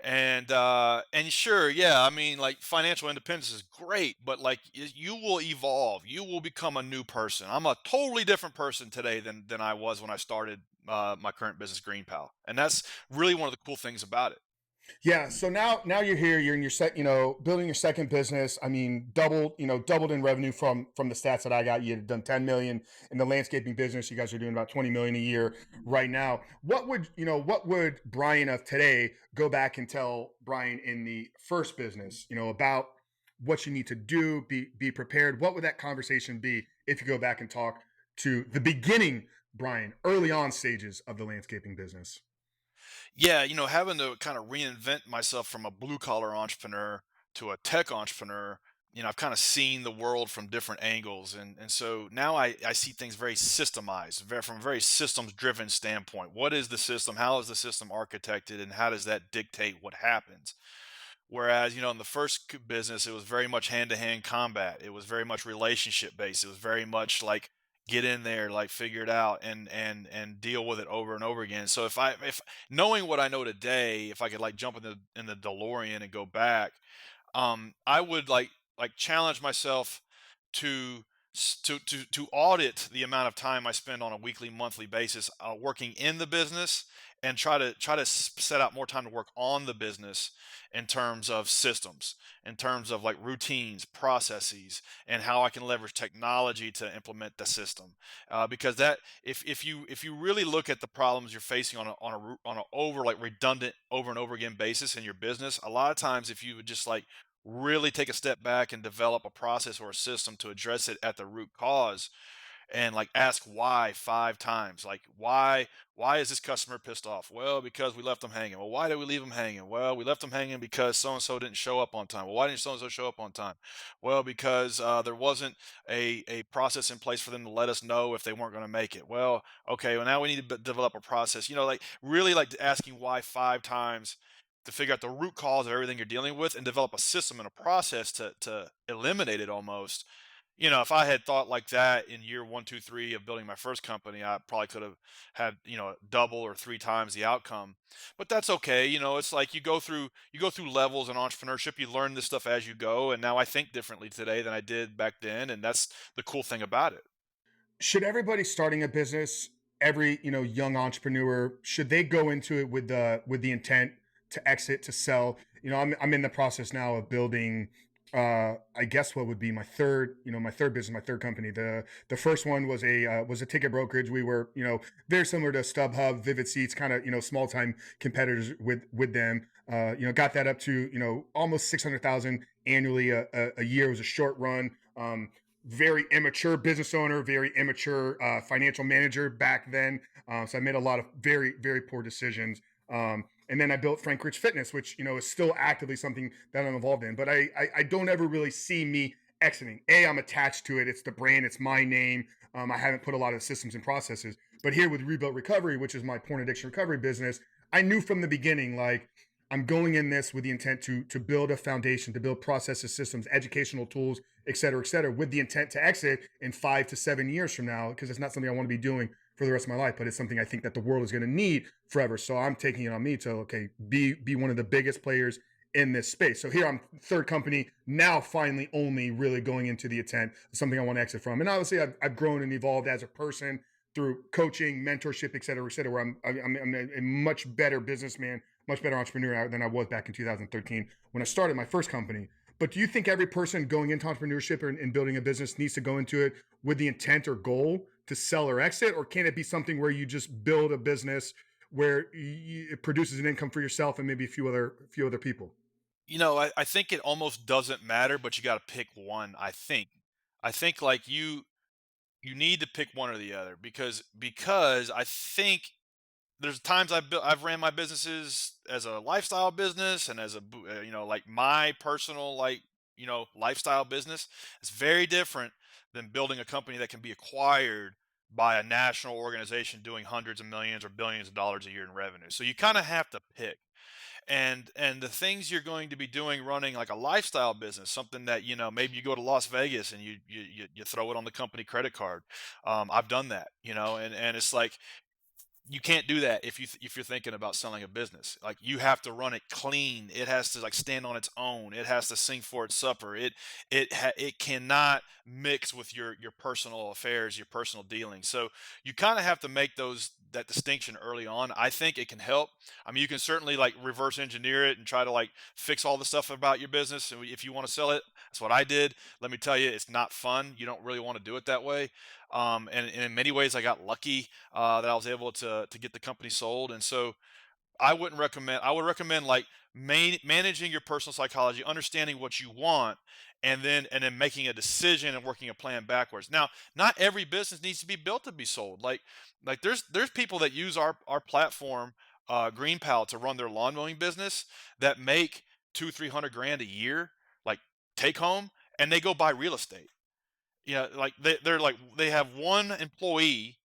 And sure, yeah, I mean, like financial independence is great, but like you will evolve. You will become a new person. I'm a totally different person today than I was when I started my current business, GreenPal, and that's really one of the cool things about it. Yeah. So now you're here. You're in your building your second business. I mean, doubled in revenue from the stats that I got. You had done 10 million in the landscaping business. You guys are doing about 20 million a year right now. What would Brian of today go back and tell Brian in the first business, about what you need to do, be prepared? What would that conversation be if you go back and talk to the beginning Brian, early on stages of the landscaping business? Yeah, having to kind of reinvent myself from a blue collar entrepreneur to a tech entrepreneur, I've kind of seen the world from different angles. And so now I see things very systemized, from a very systems driven standpoint. What is the system? How is the system architected? And how does that dictate what happens? Whereas, in the first business, it was very much hand to hand combat. It was very much relationship based. It was very much like get in there, like figure it out and deal with it over and over again. So if knowing what I know today, if I could like jump in the DeLorean and go back, I would like challenge myself to to audit the amount of time I spend on a weekly, monthly basis working in the business, and try to set out more time to work on the business in terms of systems, in terms of like routines, processes, and how I can leverage technology to implement the system. Because that if you really look at the problems you're facing on a over like redundant over and over again basis in your business, a lot of times if you would just like really take a step back and develop a process or a system to address it at the root cause, and like ask why 5 times. Like, why is this customer pissed off? Well, because we left them hanging. Well, why did we leave them hanging? Well, we left them hanging because so and so didn't show up on time. Well, why didn't so and so show up on time? Well, because there wasn't a process in place for them to let us know if they weren't going to make it. Well, okay, well now we need to develop a process. Like really like asking why 5 times to figure out the root cause of everything you're dealing with and develop a system and a process to eliminate it almost. If I had thought like that in year one, two, three of building my first company, I probably could have had, double or 3 times the outcome. But that's okay. It's like you go through levels in entrepreneurship. You learn this stuff as you go. And now I think differently today than I did back then. And that's the cool thing about it. Should everybody starting a business, every young entrepreneur, should they go into it with the intent to exit, to sell? I'm in the process now of building, I guess what would be my third business, my third company. The first one was a ticket brokerage. We were very similar to StubHub, Vivid Seats, kind of small time competitors with them. Got that up to almost 600,000 annually a year. It was a short run. Very immature business owner, very immature financial manager back then. So I made a lot of very, very poor decisions. And then I built Frank Rich Fitness, which is still actively something that I'm involved in. But I don't ever really see me exiting. I'm attached to it. It's the brand. It's my name. I haven't put a lot of systems and processes. But here with Rebuilt Recovery, which is my porn addiction recovery business, I knew from the beginning, like, I'm going in this with the intent to build a foundation, to build processes, systems, educational tools, et cetera, with the intent to exit in 5 to 7 years from now, because it's not something I want to be doing for the rest of my life, but it's something I think that the world is going to need forever. So I'm taking it on me to, okay, be one of the biggest players in this space. So here I'm third company now, finally only really going into the intent of something I want to exit from. And obviously I've grown and evolved as a person through coaching, mentorship, et cetera, where I'm a much better businessman, much better entrepreneur than I was back in 2013 when I started my first company. But do you think every person going into entrepreneurship and building a business needs to go into it with the intent or goal to sell or exit? Or can it be something where you just build a business where it produces an income for yourself and maybe a few other people? I think it almost doesn't matter, but you got to pick one. I think like you need to pick one or the other because I think there's times I've ran my businesses as a lifestyle business and as like my personal like lifestyle business. It's very different than building a company that can be acquired by a national organization doing hundreds of millions or billions of dollars a year in revenue. So you kind of have to pick. And the things you're going to be doing running like a lifestyle business, something that maybe you go to Las Vegas and you throw it on the company credit card. I've done that, and it's like you can't do that if you're thinking about selling a business. Like you have to run it clean. It has to like stand on its own. It has to sing for its supper. It cannot mix with your personal affairs, your personal dealings. So you kind of have to make that distinction early on. I think it can help. I mean, you can certainly like reverse engineer it and try to like fix all the stuff about your business. And if you want to sell it, that's what I did. Let me tell you, it's not fun. You don't really want to do it that way. And in many ways, I got lucky that I was able to get the company sold. And so I wouldn't recommend. I would recommend like managing your personal psychology, understanding what you want, and then making a decision and working a plan backwards. Now, not every business needs to be built to be sold. Like there's people that use our platform, GreenPal, to run their lawn mowing business that make 200-300 grand a year, like take home, and they go buy real estate. Like they're like they have one employee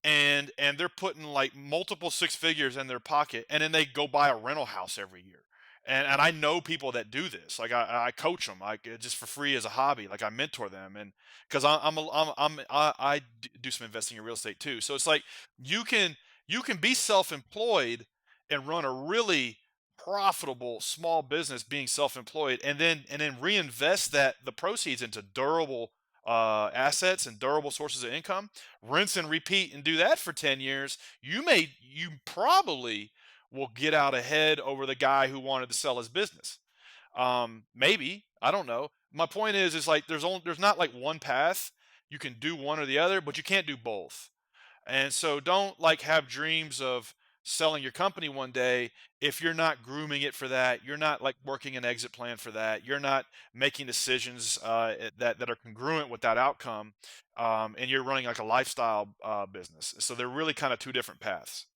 and they're putting like multiple six figures in their pocket, and then they go buy a rental house every year. And I know people that do this. Like I coach them like just for free as a hobby. Like I mentor them, and because I do some investing in real estate too. So it's like you can you can be self-employed and run a really profitable small business being self-employed, and then reinvest the proceeds into durable assets and durable sources of income, rinse and repeat, and do that for 10 years. You probably will get out ahead over the guy who wanted to sell his business. Maybe, I don't know. My point is like there's not like one path. You can do one or the other, but you can't do both. And so don't like have dreams of selling your company one day if you're not grooming it for that. You're not like working an exit plan for that. You're not making decisions that are congruent with that outcome, and you're running like a lifestyle business. So they're really kind of two different paths.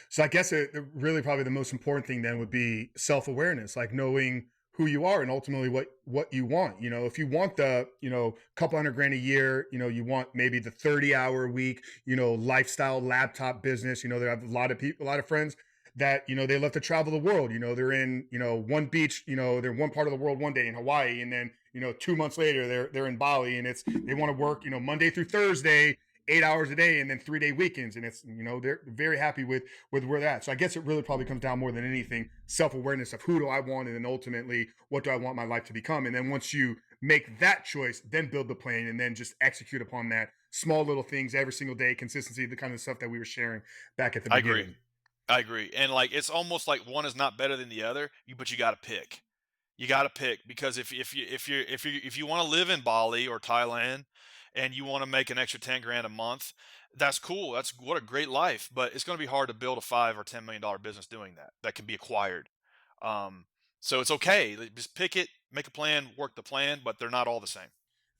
So I guess really probably the most important thing then would be self awareness, like knowing who you are and ultimately what you want. If you want the couple hundred grand a year, you want maybe the 30-hour week, lifestyle laptop business. There have a lot of people, a lot of friends that they love to travel the world. They're in one beach. They're one part of the world one day in Hawaii, and then 2 months later they're in Bali, and they want to work Monday through Thursday 8 hours a day and then 3-day weekends, and it's they're very happy with where they're at. So I guess it really probably comes down more than anything self-awareness of who do I want, and then ultimately what do I want my life to become. And then once you make that choice, then build the plan and then just execute upon that, small little things every single day, consistency, the kind of stuff that we were sharing back at the I agree. beginning. I agree. And like it's almost like one is not better than the other. But you got to pick. You got to pick because if you want to live in Bali or Thailand and you want to make an extra 10 grand a month, that's cool. That's what a great life. But it's going to be hard to build a $5 or $10 million business doing that. That can be acquired. Um, so it's okay. Just pick it, make a plan, work the plan, but they're not all the same.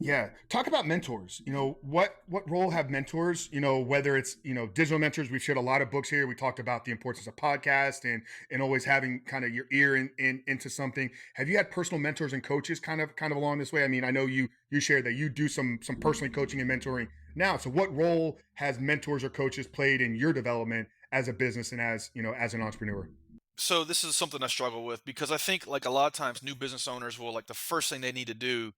Yeah. Talk about mentors. What role have mentors, whether it's, digital mentors. We've shared a lot of books here. We talked about the importance of podcast and always having kind of your ear into something. Have you had personal mentors and coaches kind of along this way? I mean, I know you shared that you do some personally coaching and mentoring now. So what role has mentors or coaches played in your development as a business and as an entrepreneur? So this is something I struggle with because I think like a lot of times new business owners will like the first thing they need to do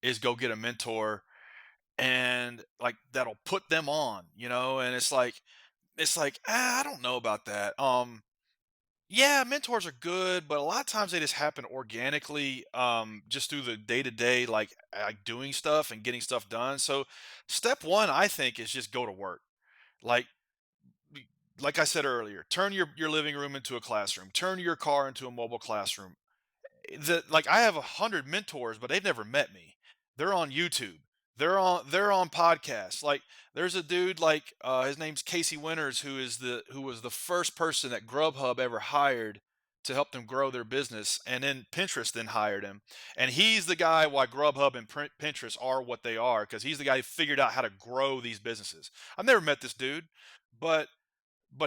is go get a mentor and like that'll put them on, and it's like I don't know about that. Yeah, mentors are good, but a lot of times they just happen organically, just through the day to day, like doing stuff and getting stuff done. So step one, I think, is just go to work. Like y- like I said earlier, turn your living room into a classroom, turn your car into a mobile classroom. Like I have 100 mentors, but they've never met me. They're on YouTube. They're on podcasts. Like there's a dude like his name's Casey Winters, who was the first person that Grubhub ever hired to help them grow their business, and then Pinterest then hired him, and he's the guy why Grubhub and Pinterest are what they are because he's the guy who figured out how to grow these businesses. I've never met this dude, but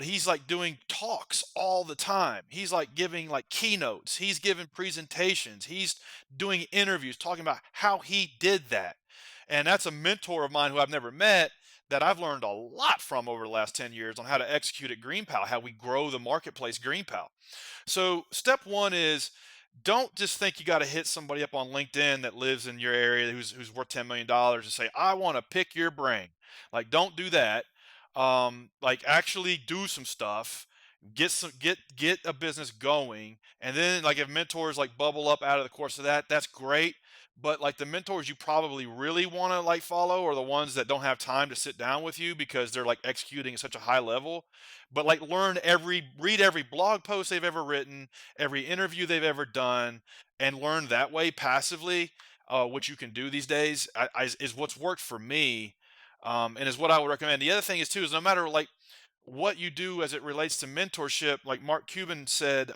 he's like doing talks all the time. He's like giving like keynotes. He's giving presentations. He's doing interviews talking about how he did that. And that's a mentor of mine who I've never met that I've learned a lot from over the last 10 years on how to execute at GreenPal, how we grow the marketplace GreenPal. So step one is don't just think you got to hit somebody up on LinkedIn that lives in your area who's worth $10 million and say, I want to pick your brain. Like, don't do that. Like actually do some stuff, get a business going, and then like if mentors like bubble up out of the course of that, that's great. But like the mentors you probably really want to like follow are the ones that don't have time to sit down with you because they're like executing at such a high level. But like read every blog post they've ever written, every interview they've ever done, and learn that way passively, which you can do these days, is what's worked for me, and is what I would recommend. The other thing is too is no matter like what you do as it relates to mentorship, like Mark Cuban said,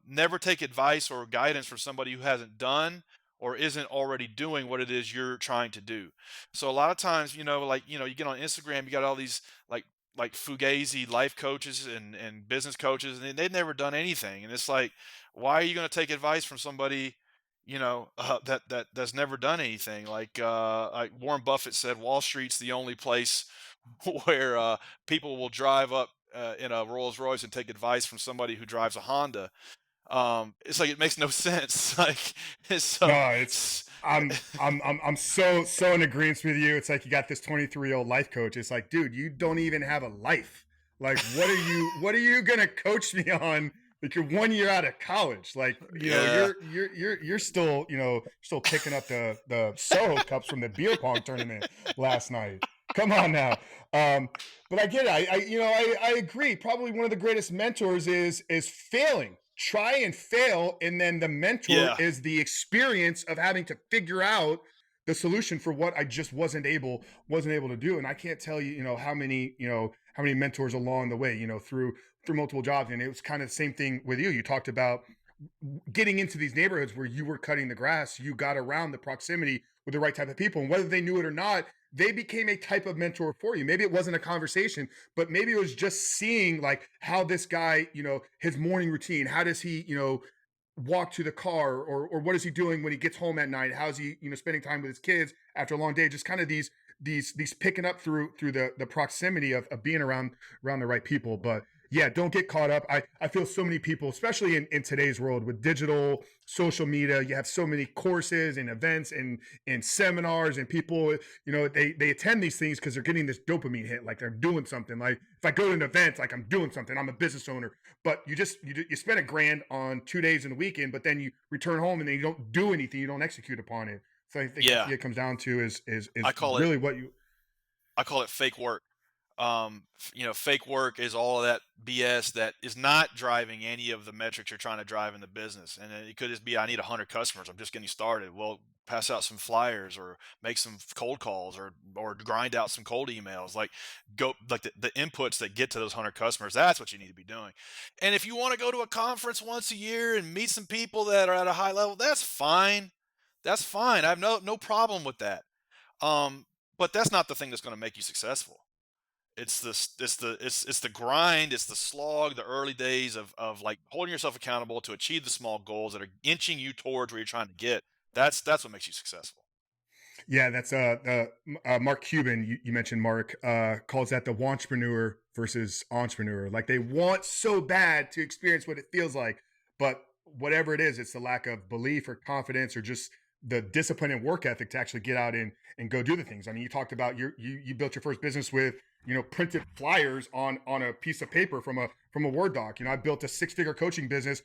never take advice or guidance from somebody who hasn't done or isn't already doing what it is you're trying to do. So a lot of times, like you get on Instagram, you got all these like fugazi life coaches and business coaches, and they've never done anything. And it's like, why are you going to take advice from somebody that's never done anything? Like Warren Buffett said, Wall Street's the only place where people will drive up in a Rolls Royce and take advice from somebody who drives a Honda. It's like it makes no sense. Like so, No, it's I'm so in agreement with you. It's like you got this 23-year-old life coach. It's like, dude, you don't even have a life. Like, what are you gonna coach me on? Like you're 1 year out of college. Like, yeah, you're still, still picking up the Soho cups from the beer pong tournament last night. Come on now. Um, but I get it. I agree. Probably one of the greatest mentors is failing. Try and fail, and then the mentor yeah. is the experience of having to figure out the solution for what I just wasn't able to do. And I can't tell you, how many mentors along the way, through multiple jobs. And it was kind of the same thing with you. You talked about getting into these neighborhoods where you were cutting the grass. You got around the proximity with the right type of people, and whether they knew it or not, they became a type of mentor for you. Maybe it wasn't a conversation, but maybe it was just seeing like how this guy, his morning routine, how does he, walk to the car, or what is he doing when he gets home at night, how's he, spending time with his kids after a long day, just kind of these picking up through the proximity of being around the right people. But yeah, don't get caught up. I feel so many people, especially in today's world with digital social media, you have so many courses and events and seminars, and people, they attend these things because they're getting this dopamine hit, like they're doing something. Like if I go to an event, like I'm doing something, I'm a business owner. But you spend $1,000 on 2 days in the weekend, but then you return home and then you don't do anything, you don't execute upon it. So I think that's Yeah, what it comes down to is I call it really what you. I call it fake work. Fake work is all of that BS that is not driving any of the metrics you're trying to drive in the business. And it could just be, I need 100 customers. I'm just getting started. Well, pass out some flyers or make some cold calls or grind out some cold emails. Like go like the inputs that get to those 100 customers. That's what you need to be doing. And if you want to go to a conference once a year and meet some people that are at a high level, that's fine. That's fine. I have no problem with that. Um, but that's not the thing that's going to make you successful. It's the grind, it's the slog, the early days of like holding yourself accountable to achieve the small goals that are inching you towards where you're trying to get. That's what makes you successful. Yeah, that's Mark Cuban. You mentioned Mark calls that the wantrepreneur versus entrepreneur. Like they want so bad to experience what it feels like, but whatever it is, it's the lack of belief or confidence or just the discipline and work ethic to actually get out and go do the things. I mean, you talked about you built your first business with printed flyers on a piece of paper from a Word doc. I built a 6-figure coaching business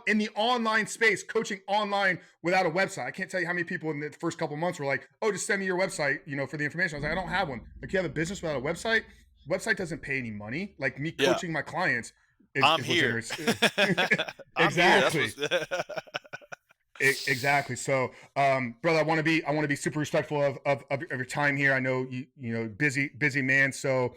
in the online space, coaching online without a website. I can't tell you how many people in the first couple of months were like, "Oh, just send me your website, for the information." I was like, "I don't have one." Like, you have a business without a website? Website doesn't pay any money. Like me Yeah, coaching my clients I'm is what here. generates. I'm here. That's Exactly. what's Exactly. So, brother, I want to be super respectful of your time here. I know busy man. So,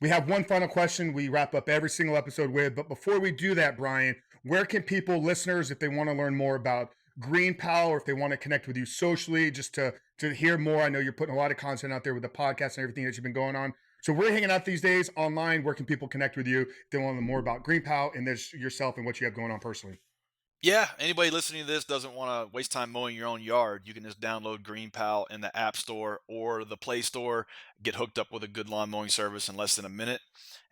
we have one final question we wrap up every single episode with. But before we do that, Brian, where can people, listeners, if they want to learn more about GreenPal, or if they want to connect with you socially, just to hear more? I know you're putting a lot of content out there with the podcast and everything that you've been going on. So we're hanging out these days online. Where can people connect with you if they want to learn more about GreenPal and this yourself and what you have going on personally? Yeah, anybody listening to this doesn't want to waste time mowing your own yard. You can just download GreenPal in the App Store or the Play Store, get hooked up with a good lawn mowing service in less than a minute.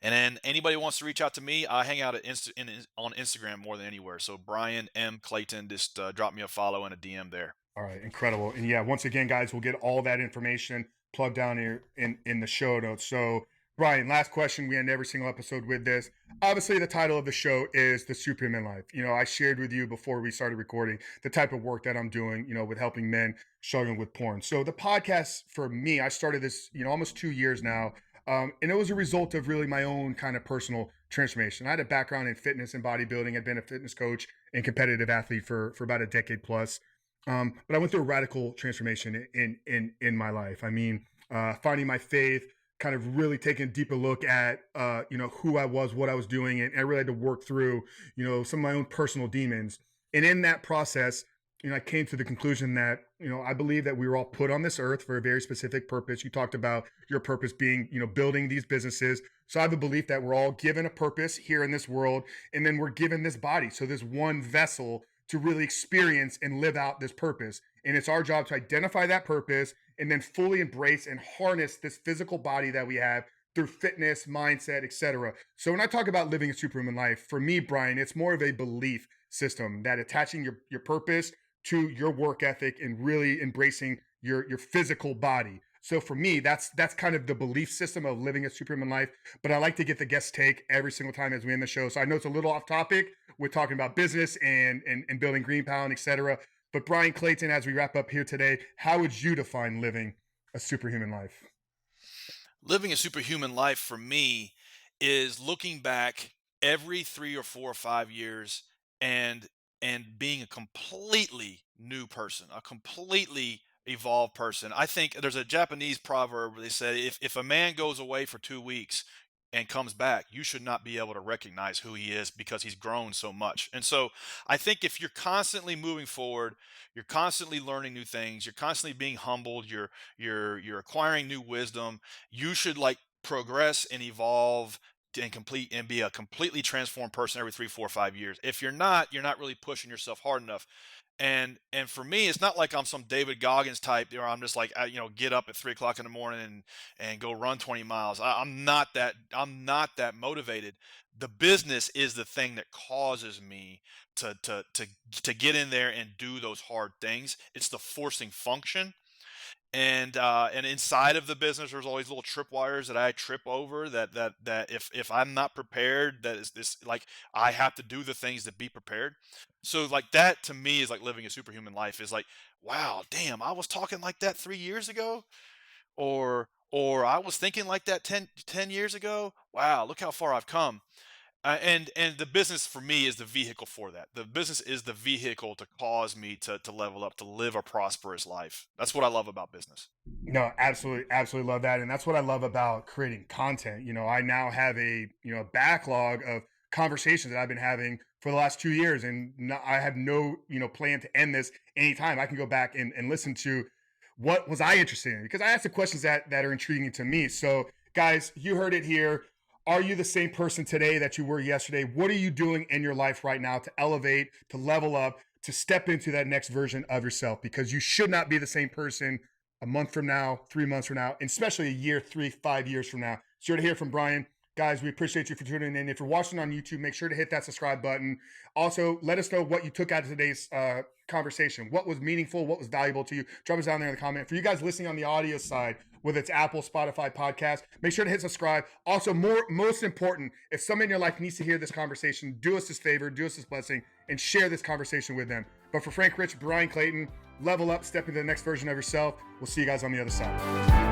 And then anybody who wants to reach out to me, I hang out on Instagram more than anywhere. So Brian M. Clayton, just drop me a follow and a DM there. All right, incredible. And yeah, once again, guys, we'll get all that information plugged down here in the show notes. So, Brian, last question. We end every single episode with this. Obviously, the title of the show is The Superhuman Life. I shared with you before we started recording the type of work that I'm doing, with helping men struggling with porn. So, the podcast for me, I started this, almost 2 years now. And it was a result of really my own kind of personal transformation. I had a background in fitness and bodybuilding. I'd been a fitness coach and competitive athlete for about a decade plus. But I went through a radical transformation in my life. I mean, finding my faith, kind of really taking a deeper look at who I was, what I was doing, and I really had to work through some of my own personal demons. And in that process, I came to the conclusion that I believe that we were all put on this earth for a very specific purpose. You talked about your purpose being building these businesses. So I have a belief that we're all given a purpose here in this world, and then we're given this body, so this one vessel to really experience and live out this purpose. And it's our job to identify that purpose and then fully embrace and harness this physical body that we have through fitness, mindset, etc. So when I talk about living a superhuman life, for me, Brian, it's more of a belief system that attaching your purpose to your work ethic and really embracing your physical body. So for me, that's kind of the belief system of living a superhuman life. But I like to get the guest take every single time as we end the show. So I know it's a little off topic. We're talking about business and building GreenPal and et cetera. But Bryan Clayton, as we wrap up here today, how would you define living a superhuman life? Living a superhuman life for me is looking back every 3 or 4 or 5 years and being a completely new person, a completely evolved person. I think there's a Japanese proverb where they say if a man goes away for 2 weeks and comes back, you should not be able to recognize who he is because he's grown so much. And so I think if you're constantly moving forward, you're constantly learning new things, you're constantly being humbled, you're acquiring new wisdom, you should like progress and evolve and complete and be a completely transformed person every 3, 4, 5 years. If you're not really pushing yourself hard enough. And for me, it's not like I'm some David Goggins type where I'm just like get up at 3 o'clock in the morning and go run 20 miles. I'm not that motivated. The business is the thing that causes me to get in there and do those hard things. It's the forcing function. And inside of the business, there's always little tripwires that I trip over. That if I'm not prepared, that is this like I have to do the things to be prepared. So like that to me is like living a superhuman life. Is like, wow, damn, I was talking like that 3 years ago, or I was thinking like that ten years ago. Wow, look how far I've come. And the business for me is the vehicle for that. The business is the vehicle to cause me to level up, to live a prosperous life. That's what I love about business. No, absolutely, absolutely love that. And that's what I love about creating content. I now have a, backlog of conversations that I've been having for the last 2 years. And I have no, plan to end this anytime. I can go back and listen to what was I interested in, because I asked the questions that are intriguing to me. So guys, you heard it here. Are you the same person today that you were yesterday? What are you doing in your life right now to elevate, to level up, to step into that next version of yourself? Because you should not be the same person a month from now, 3 months from now, and especially a year, 3, 5 years from now. Sure to hear from Bryan. Guys, we appreciate you for tuning in. If you're watching on YouTube, make sure to hit that subscribe button. Also, let us know what you took out of today's conversation. What was meaningful? What was valuable to you? Drop us down there in the comment. For you guys listening on the audio side, whether it's Apple, Spotify, podcast, make sure to hit subscribe. Also, most important, if someone in your life needs to hear this conversation, do us this favor, do us this blessing, and share this conversation with them. But for Frank Rich, Bryan Clayton, level up, step into the next version of yourself. We'll see you guys on the other side.